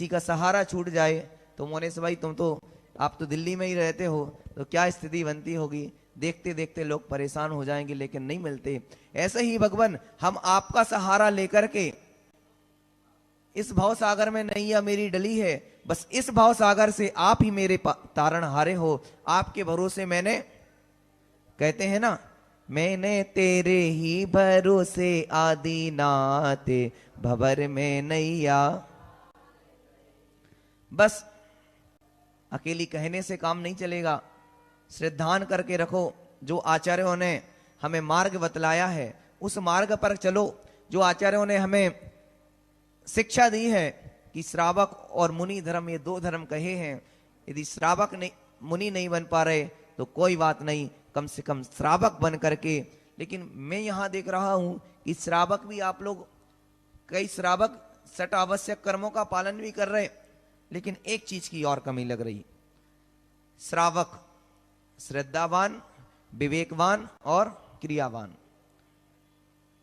S2: का सहारा छूट जाए, तो मोनेश भाई आप तो दिल्ली में ही रहते हो, तो क्या स्थिति बनती होगी? देखते देखते लोग परेशान हो जाएंगे, लेकिन नहीं मिलते। ऐसे ही भगवान, हम आपका सहारा लेकर के इस भाव सागर में नैया मेरी डली है, बस इस भाव सागर से आप ही मेरे तारणहारे हो। आपके भरोसे मैंने, कहते हैं ना, मैंने तेरे ही भरोसे आदिनाथ भंवर में नैया। बस अकेली कहने से काम नहीं चलेगा, श्रद्धान करके रखो। जो आचार्यों ने हमें मार्ग बतलाया है उस मार्ग पर चलो। जो आचार्यों ने हमें शिक्षा दी है कि श्रावक और मुनि धर्म, ये 2 धर्म कहे हैं, यदि श्रावक नहीं, मुनि नहीं बन पा रहे तो कोई बात नहीं, कम से कम श्रावक बन करके। लेकिन मैं यहां देख रहा हूं कि श्रावक भी, आप लोग कई श्रावक सट आवश्यक कर्मों का पालन भी कर रहे, लेकिन एक चीज की और कमी लग रही। श्रावक श्रद्धावान, विवेकवान और क्रियावान।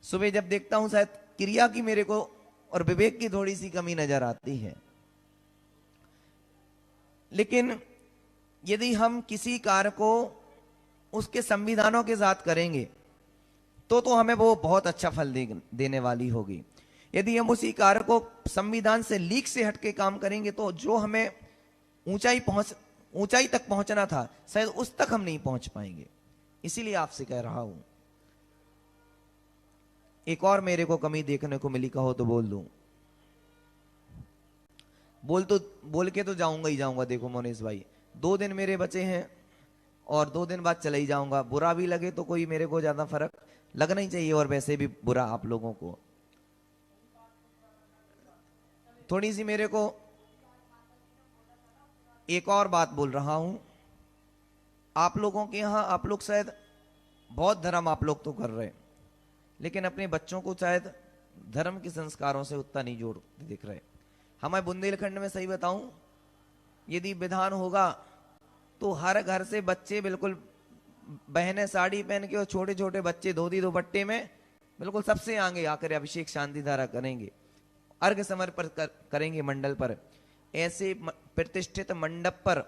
S2: सुबह जब देखता हूं शायद क्रिया की मेरे को और विवेक की थोड़ी सी कमी नजर आती है। लेकिन यदि हम किसी कार्य को उसके संविधानों के साथ करेंगे तो हमें वो बहुत अच्छा फल देने वाली होगी। यदि हम उसी कार्य को संविधान से लीक से हटके काम करेंगे तो जो हमें ऊंचाई तक पहुंचना था, शायद उस तक हम नहीं पहुंच पाएंगे। इसीलिए आपसे कह रहा हूं, एक और मेरे को कमी देखने को मिली, कहो तो बोल दूं। बोल के तो जाऊंगा ही जाऊंगा। देखो मोनेश भाई, 2 दिन मेरे बचे हैं और 2 दिन बाद चला ही जाऊंगा। बुरा भी लगे तो कोई मेरे को ज्यादा फर्क लगना ही चाहिए, और वैसे भी बुरा आप लोगों को थोड़ी सी मेरे को एक और बात बोल रहा हूं। आप लोगों के यहां, आप लोग शायद बहुत धर्म आप लोग तो कर रहे हैं, लेकिन अपने बच्चों को शायद धर्म के संस्कारों से उतना नहीं जोड़ते दिख रहे। हमारे बुंदेलखंड में सही बताऊं, यदि विधान होगा तो हर घर से बच्चे, बिल्कुल बहनें साड़ी पहन के और छोटे छोटे बच्चे धोती दुपट्टे में बिल्कुल सबसे आगे आकर अभिषेक शांति धारा करेंगे, अर्घ समर्पण करेंगे मंडल पर। ऐसे प्रतिष्ठित मंडप पर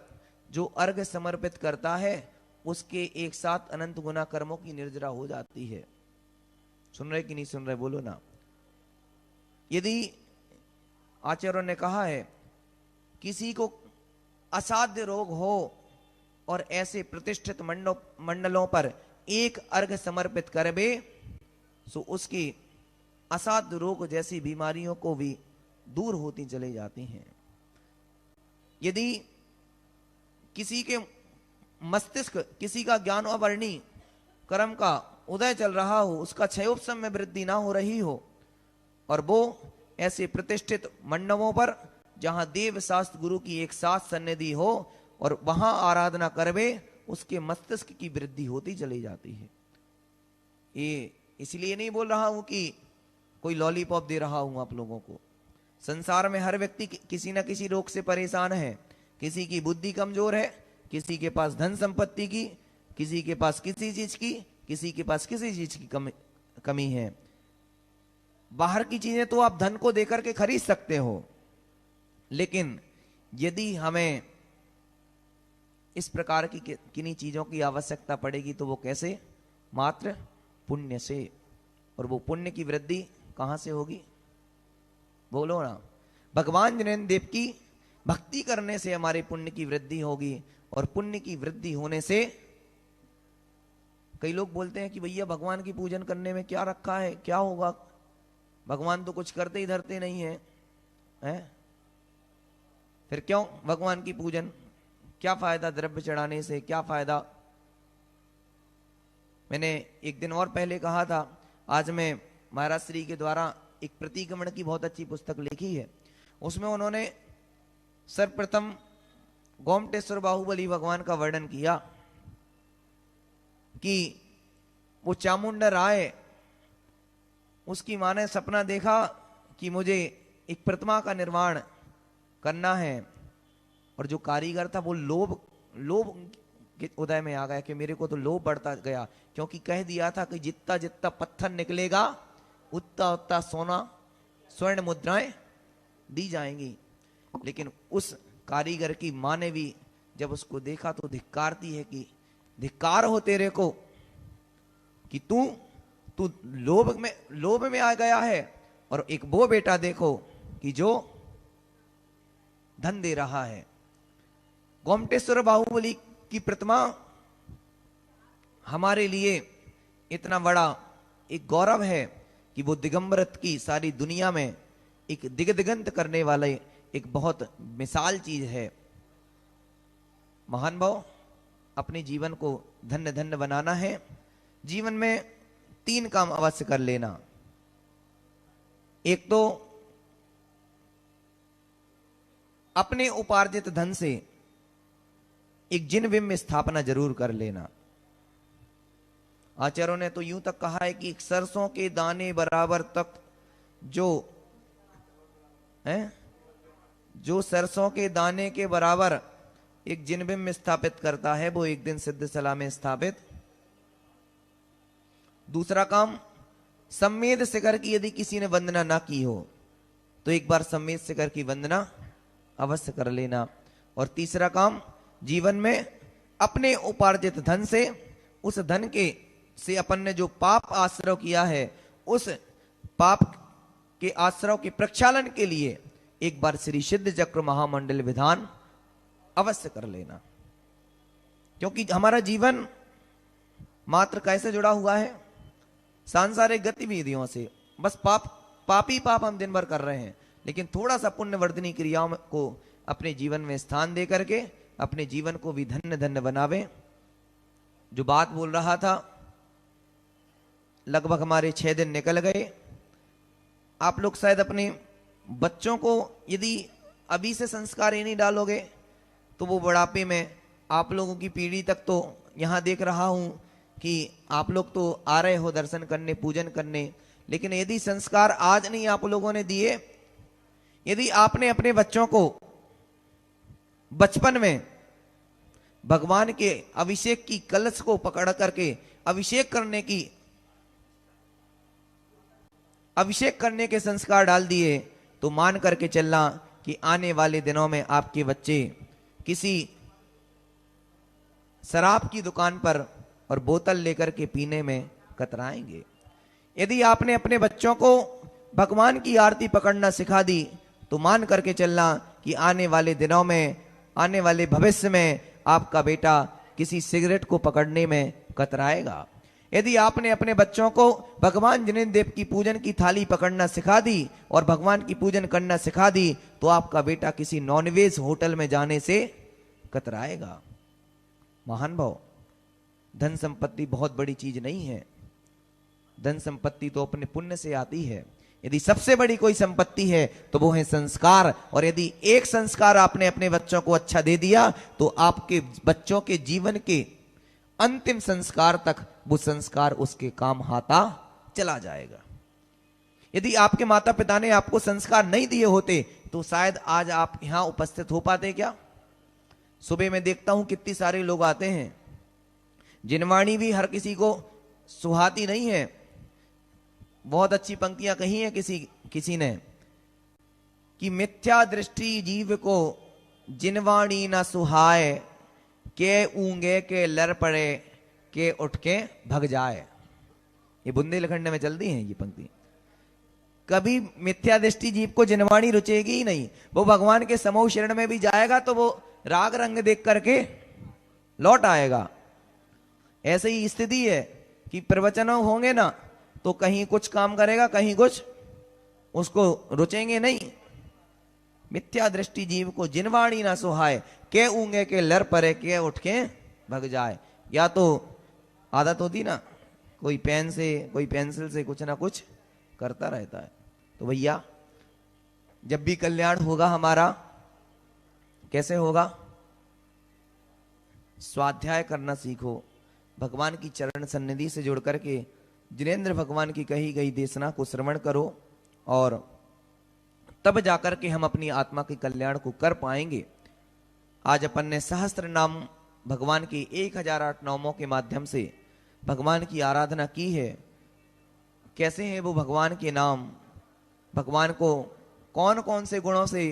S2: जो अर्घ समर्पित करता है उसके एक साथ अनंत गुना कर्मों की निर्जरा हो जाती है। सुन रहे कि नहीं सुन रहे? बोलो ना। यदि आचार्यों ने कहा है किसी को असाध्य रोग हो और ऐसे प्रतिष्ठित मंडलों पर एक अर्घ समर्पित करबे, सो उसकी असाध्य रोग जैसी बीमारियों को भी दूर होती चली जाती हैं। यदि किसी के मस्तिष्क, किसी का ज्ञानवर्णी कर्म का उदय चल रहा हो, उसका क्षयोपशम में वृद्धि ना हो रही हो, और वो ऐसे प्रतिष्ठित मंडपों पर जहां देव शास्त्र गुरु की एक साथ सन्निधि हो और वहां आराधना करवे, उसके मस्तिष्क की वृद्धि होती चली जाती है। ये इसलिए नहीं बोल रहा हूं कि कोई लॉलीपॉप दे रहा हूं आप लोगों को। संसार में हर व्यक्ति किसी ना किसी रोग से परेशान है, किसी की बुद्धि कमजोर है, किसी के पास धन संपत्ति की, किसी के पास किसी चीज की, किसी के पास किसी चीज की कमी है। बाहर की चीजें तो आप धन को देकर के खरीद सकते हो, लेकिन यदि हमें इस प्रकार की किन्हीं चीजों की आवश्यकता पड़ेगी तो वो कैसे? मात्र पुण्य से। और वो पुण्य की वृद्धि कहां से होगी? बोलो ना। भगवान जिनेन्द्र देव की भक्ति करने से हमारे पुण्य की वृद्धि होगी, और पुण्य की वृद्धि होने से कई लोग बोलते हैं कि भैया भगवान की पूजन करने में क्या रखा है, क्या होगा, भगवान तो कुछ करते ही धरते नहीं है, हैं? फिर क्यों भगवान की पूजन? क्या फायदा द्रव्य चढ़ाने से, क्या फायदा? मैंने एक दिन और पहले कहा था, आज मैं महाराज श्री के द्वारा एक प्रतिक्रमण की बहुत अच्छी पुस्तक लिखी है, उसमें उन्होंने सर्वप्रथम गोमटेश्वर बाहुबली भगवान का वर्णन किया कि वो चामुंडा राय, उसकी मां ने सपना देखा कि मुझे एक प्रतिमा का निर्माण करना है, और जो कारीगर था वो लोभ के उदय में आ गया कि मेरे को तो लोभ बढ़ता गया, क्योंकि कह दिया था कि जितना जितना पत्थर निकलेगा उतना उतना सोना स्वर्ण मुद्राएं दी जाएंगी। लेकिन उस कारीगर की मां ने भी जब उसको देखा तो धिक्कारती है कि धिक्कार हो तेरे को कि तू लोभ में आ गया है, और एक वो बेटा देखो कि जो धन दे रहा है। गोमटेश्वर बाहुबली की प्रतिमा हमारे लिए इतना बड़ा एक गौरव है कि वो दिगंबरत की सारी दुनिया में एक दिगंत करने वाले एक बहुत मिसाल चीज है। महान भाव, अपने जीवन को धन्य धन्य बनाना है, जीवन में 3 काम अवश्य कर लेना। एक तो अपने उपार्जित धन से एक जिन बिंब में स्थापना जरूर कर लेना। आचार्यों ने तो यूं तक कहा है कि एक सरसों के दाने बराबर तक जो सरसों के दाने के बराबर एक जिन बिंब में स्थापित करता है, वो एक दिन सिद्ध सला में स्थापित। दूसरा काम, सम्मेद शिखर की यदि किसी ने वंदना ना की हो तो एक बार सम्मेद शिखर की वंदना अवश्य कर लेना। और तीसरा काम, जीवन में अपने उपार्जित धन से, उस धन के से अपन ने जो पाप आश्रय किया है, उस पाप के आश्रय के प्रक्षालन के लिए एक बार श्री सिद्ध चक्र महामंडल विधान अवश्य कर लेना। क्योंकि हमारा जीवन मात्र कैसे जुड़ा हुआ है? सांसारिक गतिविधियों से। बस पाप ही पाप हम दिन भर कर रहे हैं, लेकिन थोड़ा सा पुण्य वर्धनी क्रियाओं को अपने जीवन में स्थान दे करके अपने जीवन को भी धन्य धन्य बनावे। जो बात बोल रहा था, लगभग हमारे 6 दिन निकल गए। आप लोग शायद अपने बच्चों को यदि अभी से संस्कार ही नहीं डालोगे तो वो बुढ़ापे में, आप लोगों की पीढ़ी तक तो यहां देख रहा हूं कि आप लोग तो आ रहे हो दर्शन करने, पूजन करने, लेकिन यदि संस्कार आज नहीं आप लोगों ने दिए, यदि आपने अपने बच्चों को बचपन में भगवान के अभिषेक की कलश को पकड़ करके अभिषेक करने के संस्कार डाल दिए, तो मान करके चलना कि आने वाले दिनों में आपके बच्चे किसी शराब की दुकान पर और बोतल लेकर के पीने में कतराएंगे। यदि आपने अपने बच्चों को भगवान की आरती पकड़ना सिखा दी, तो मान करके चलना कि आने वाले दिनों में, आने वाले भविष्य में आपका बेटा किसी सिगरेट को पकड़ने में कतराएगा। यदि आपने अपने बच्चों को भगवान जिनेन्द्र देव की पूजन की थाली पकड़ना सिखा दी और भगवान की पूजन करना सिखा दी, तो आपका बेटा किसी नॉनवेज होटल में जाने से कतराएगा। महान भाव, धन संपत्ति बहुत बड़ी चीज नहीं है। धन संपत्ति तो अपने पुण्य से आती है। यदि सबसे बड़ी कोई संपत्ति है तो वो है संस्कार। और यदि एक संस्कार आपने अपने बच्चों को अच्छा दे दिया, तो आपके बच्चों के जीवन के अंतिम संस्कार तक वो संस्कार उसके काम आता चला जाएगा। यदि आपके माता पिता ने आपको संस्कार नहीं दिए होते, तो शायद आज आप यहां उपस्थित हो पाते क्या? सुबह मैं देखता हूं कितनी सारे लोग आते हैं। जिनवाणी भी हर किसी को सुहाती नहीं है। बहुत अच्छी पंक्तियां कही हैं किसी ने कि मिथ्या दृष्टि जीव को जिनवाणी ना सुहाए, के ऊंगे के लर पड़े के उठ के भग जाए। ये बुंदेलखंड में चलती हैं ये पंक्ति। कभी मिथ्या दृष्टि जीव को जिनवाणी रुचेगी ही नहीं। वो भगवान के समूह शरण में भी जाएगा तो वो राग रंग देख करके लौट आएगा। ऐसे ही स्थिति है कि प्रवचन होंगे ना तो कहीं कुछ काम करेगा, कहीं कुछ उसको रुचेंगे नहीं। मिथ्या दृष्टि जीव को जिनवाणी ना सुहाए, के ऊंगे के लर परे के उठ के भग जाए। या तो आदत होती ना, कोई पेन से कोई पेंसिल से कुछ ना कुछ करता रहता है। तो भैया जब भी कल्याण होगा हमारा, कैसे होगा? स्वाध्याय करना सीखो, भगवान की चरण सन्निधि से जुड़ करके जिनेंद्र भगवान की कही गई देशना को श्रवण करो और तब जाकर के हम अपनी आत्मा के कल्याण को कर पाएंगे। आज अपन ने सहस्त्र नाम भगवान की 1008 नामों के माध्यम से भगवान की आराधना की है। कैसे हैं वो भगवान के नाम? भगवान को कौन कौन से गुणों से,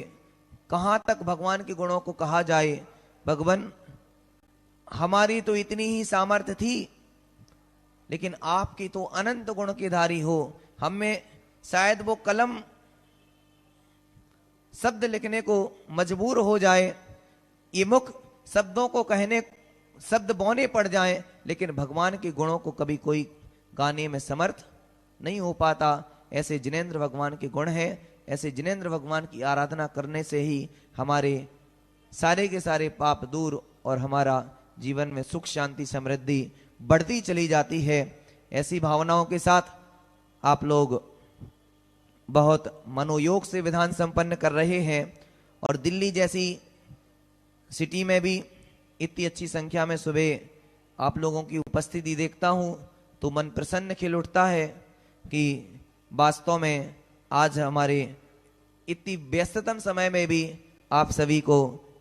S2: कहां तक भगवान के गुणों को कहा जाए? भगवान हमारी तो इतनी ही सामर्थ्य थी, लेकिन आपकी तो अनंत गुण के धारी हो। हम में शायद वो कलम शब्द लिखने को मजबूर हो जाए, ये मुख शब्दों को कहने, शब्द बोने पड़ जाए, लेकिन भगवान के गुणों को कभी कोई गाने में समर्थ नहीं हो पाता। ऐसे जिनेंद्र भगवान के गुण हैं। ऐसे जिनेंद्र भगवान की आराधना करने से ही हमारे सारे के सारे पाप दूर और हमारा जीवन में सुख शांति समृद्धि बढ़ती चली जाती है। ऐसी भावनाओं के साथ आप लोग बहुत मनोयोग से विधान संपन्न कर रहे हैं और दिल्ली जैसी सिटी में भी इतनी अच्छी संख्या में सुबह आप लोगों की उपस्थिति देखता हूं तो मन प्रसन्न खिल उठता है कि वास्तव में आज हमारे इतनी व्यस्ततम समय में भी आप सभी को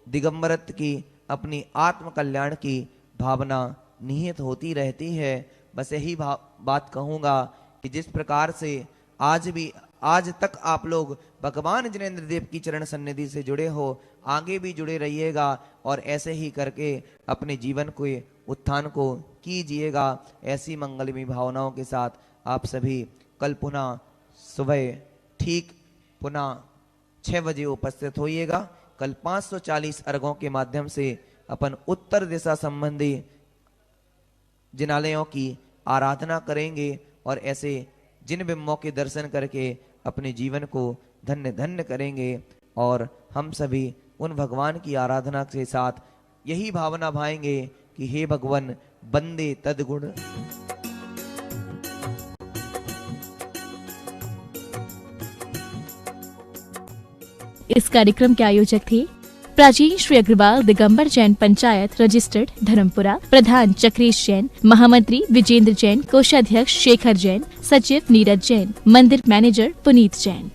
S2: दिगंबरत्व की, अपनी आत्म कल्याण की भावना निहित होती रहती है। बस यही बात कहूंगा कि जिस प्रकार से आज तक आप लोग भगवान जिनेंद्र देव की चरण सन्निधि से जुड़े हो, आगे भी जुड़े रहिएगा और ऐसे ही करके अपने जीवन के उत्थान को कीजिएगा। ऐसी मंगलमयी भावनाओं के साथ आप सभी कल पुनः सुबह ठीक पुनः 6 बजे उपस्थित होइएगा। कल 540 अर्घों के माध्यम से अपन उत्तर दिशा संबंधी जिनालयों की आराधना करेंगे और ऐसे जिन बिंबों के दर्शन करके अपने जीवन को धन्य धन्य करेंगे। और हम सभी उन भगवान की आराधना के साथ यही भावना भाएंगे कि हे भगवान बंदे तदगुण।
S1: इस कार्यक्रम के आयोजक थे प्राचीन श्री अग्रवाल दिगंबर जैन पंचायत रजिस्टर्ड धर्मपुरा, प्रधान चक्रेश जैन, महामंत्री विजेंद्र जैन, कोषाध्यक्ष शेखर जैन, सचिव नीरज जैन, मंदिर मैनेजर पुनीत जैन।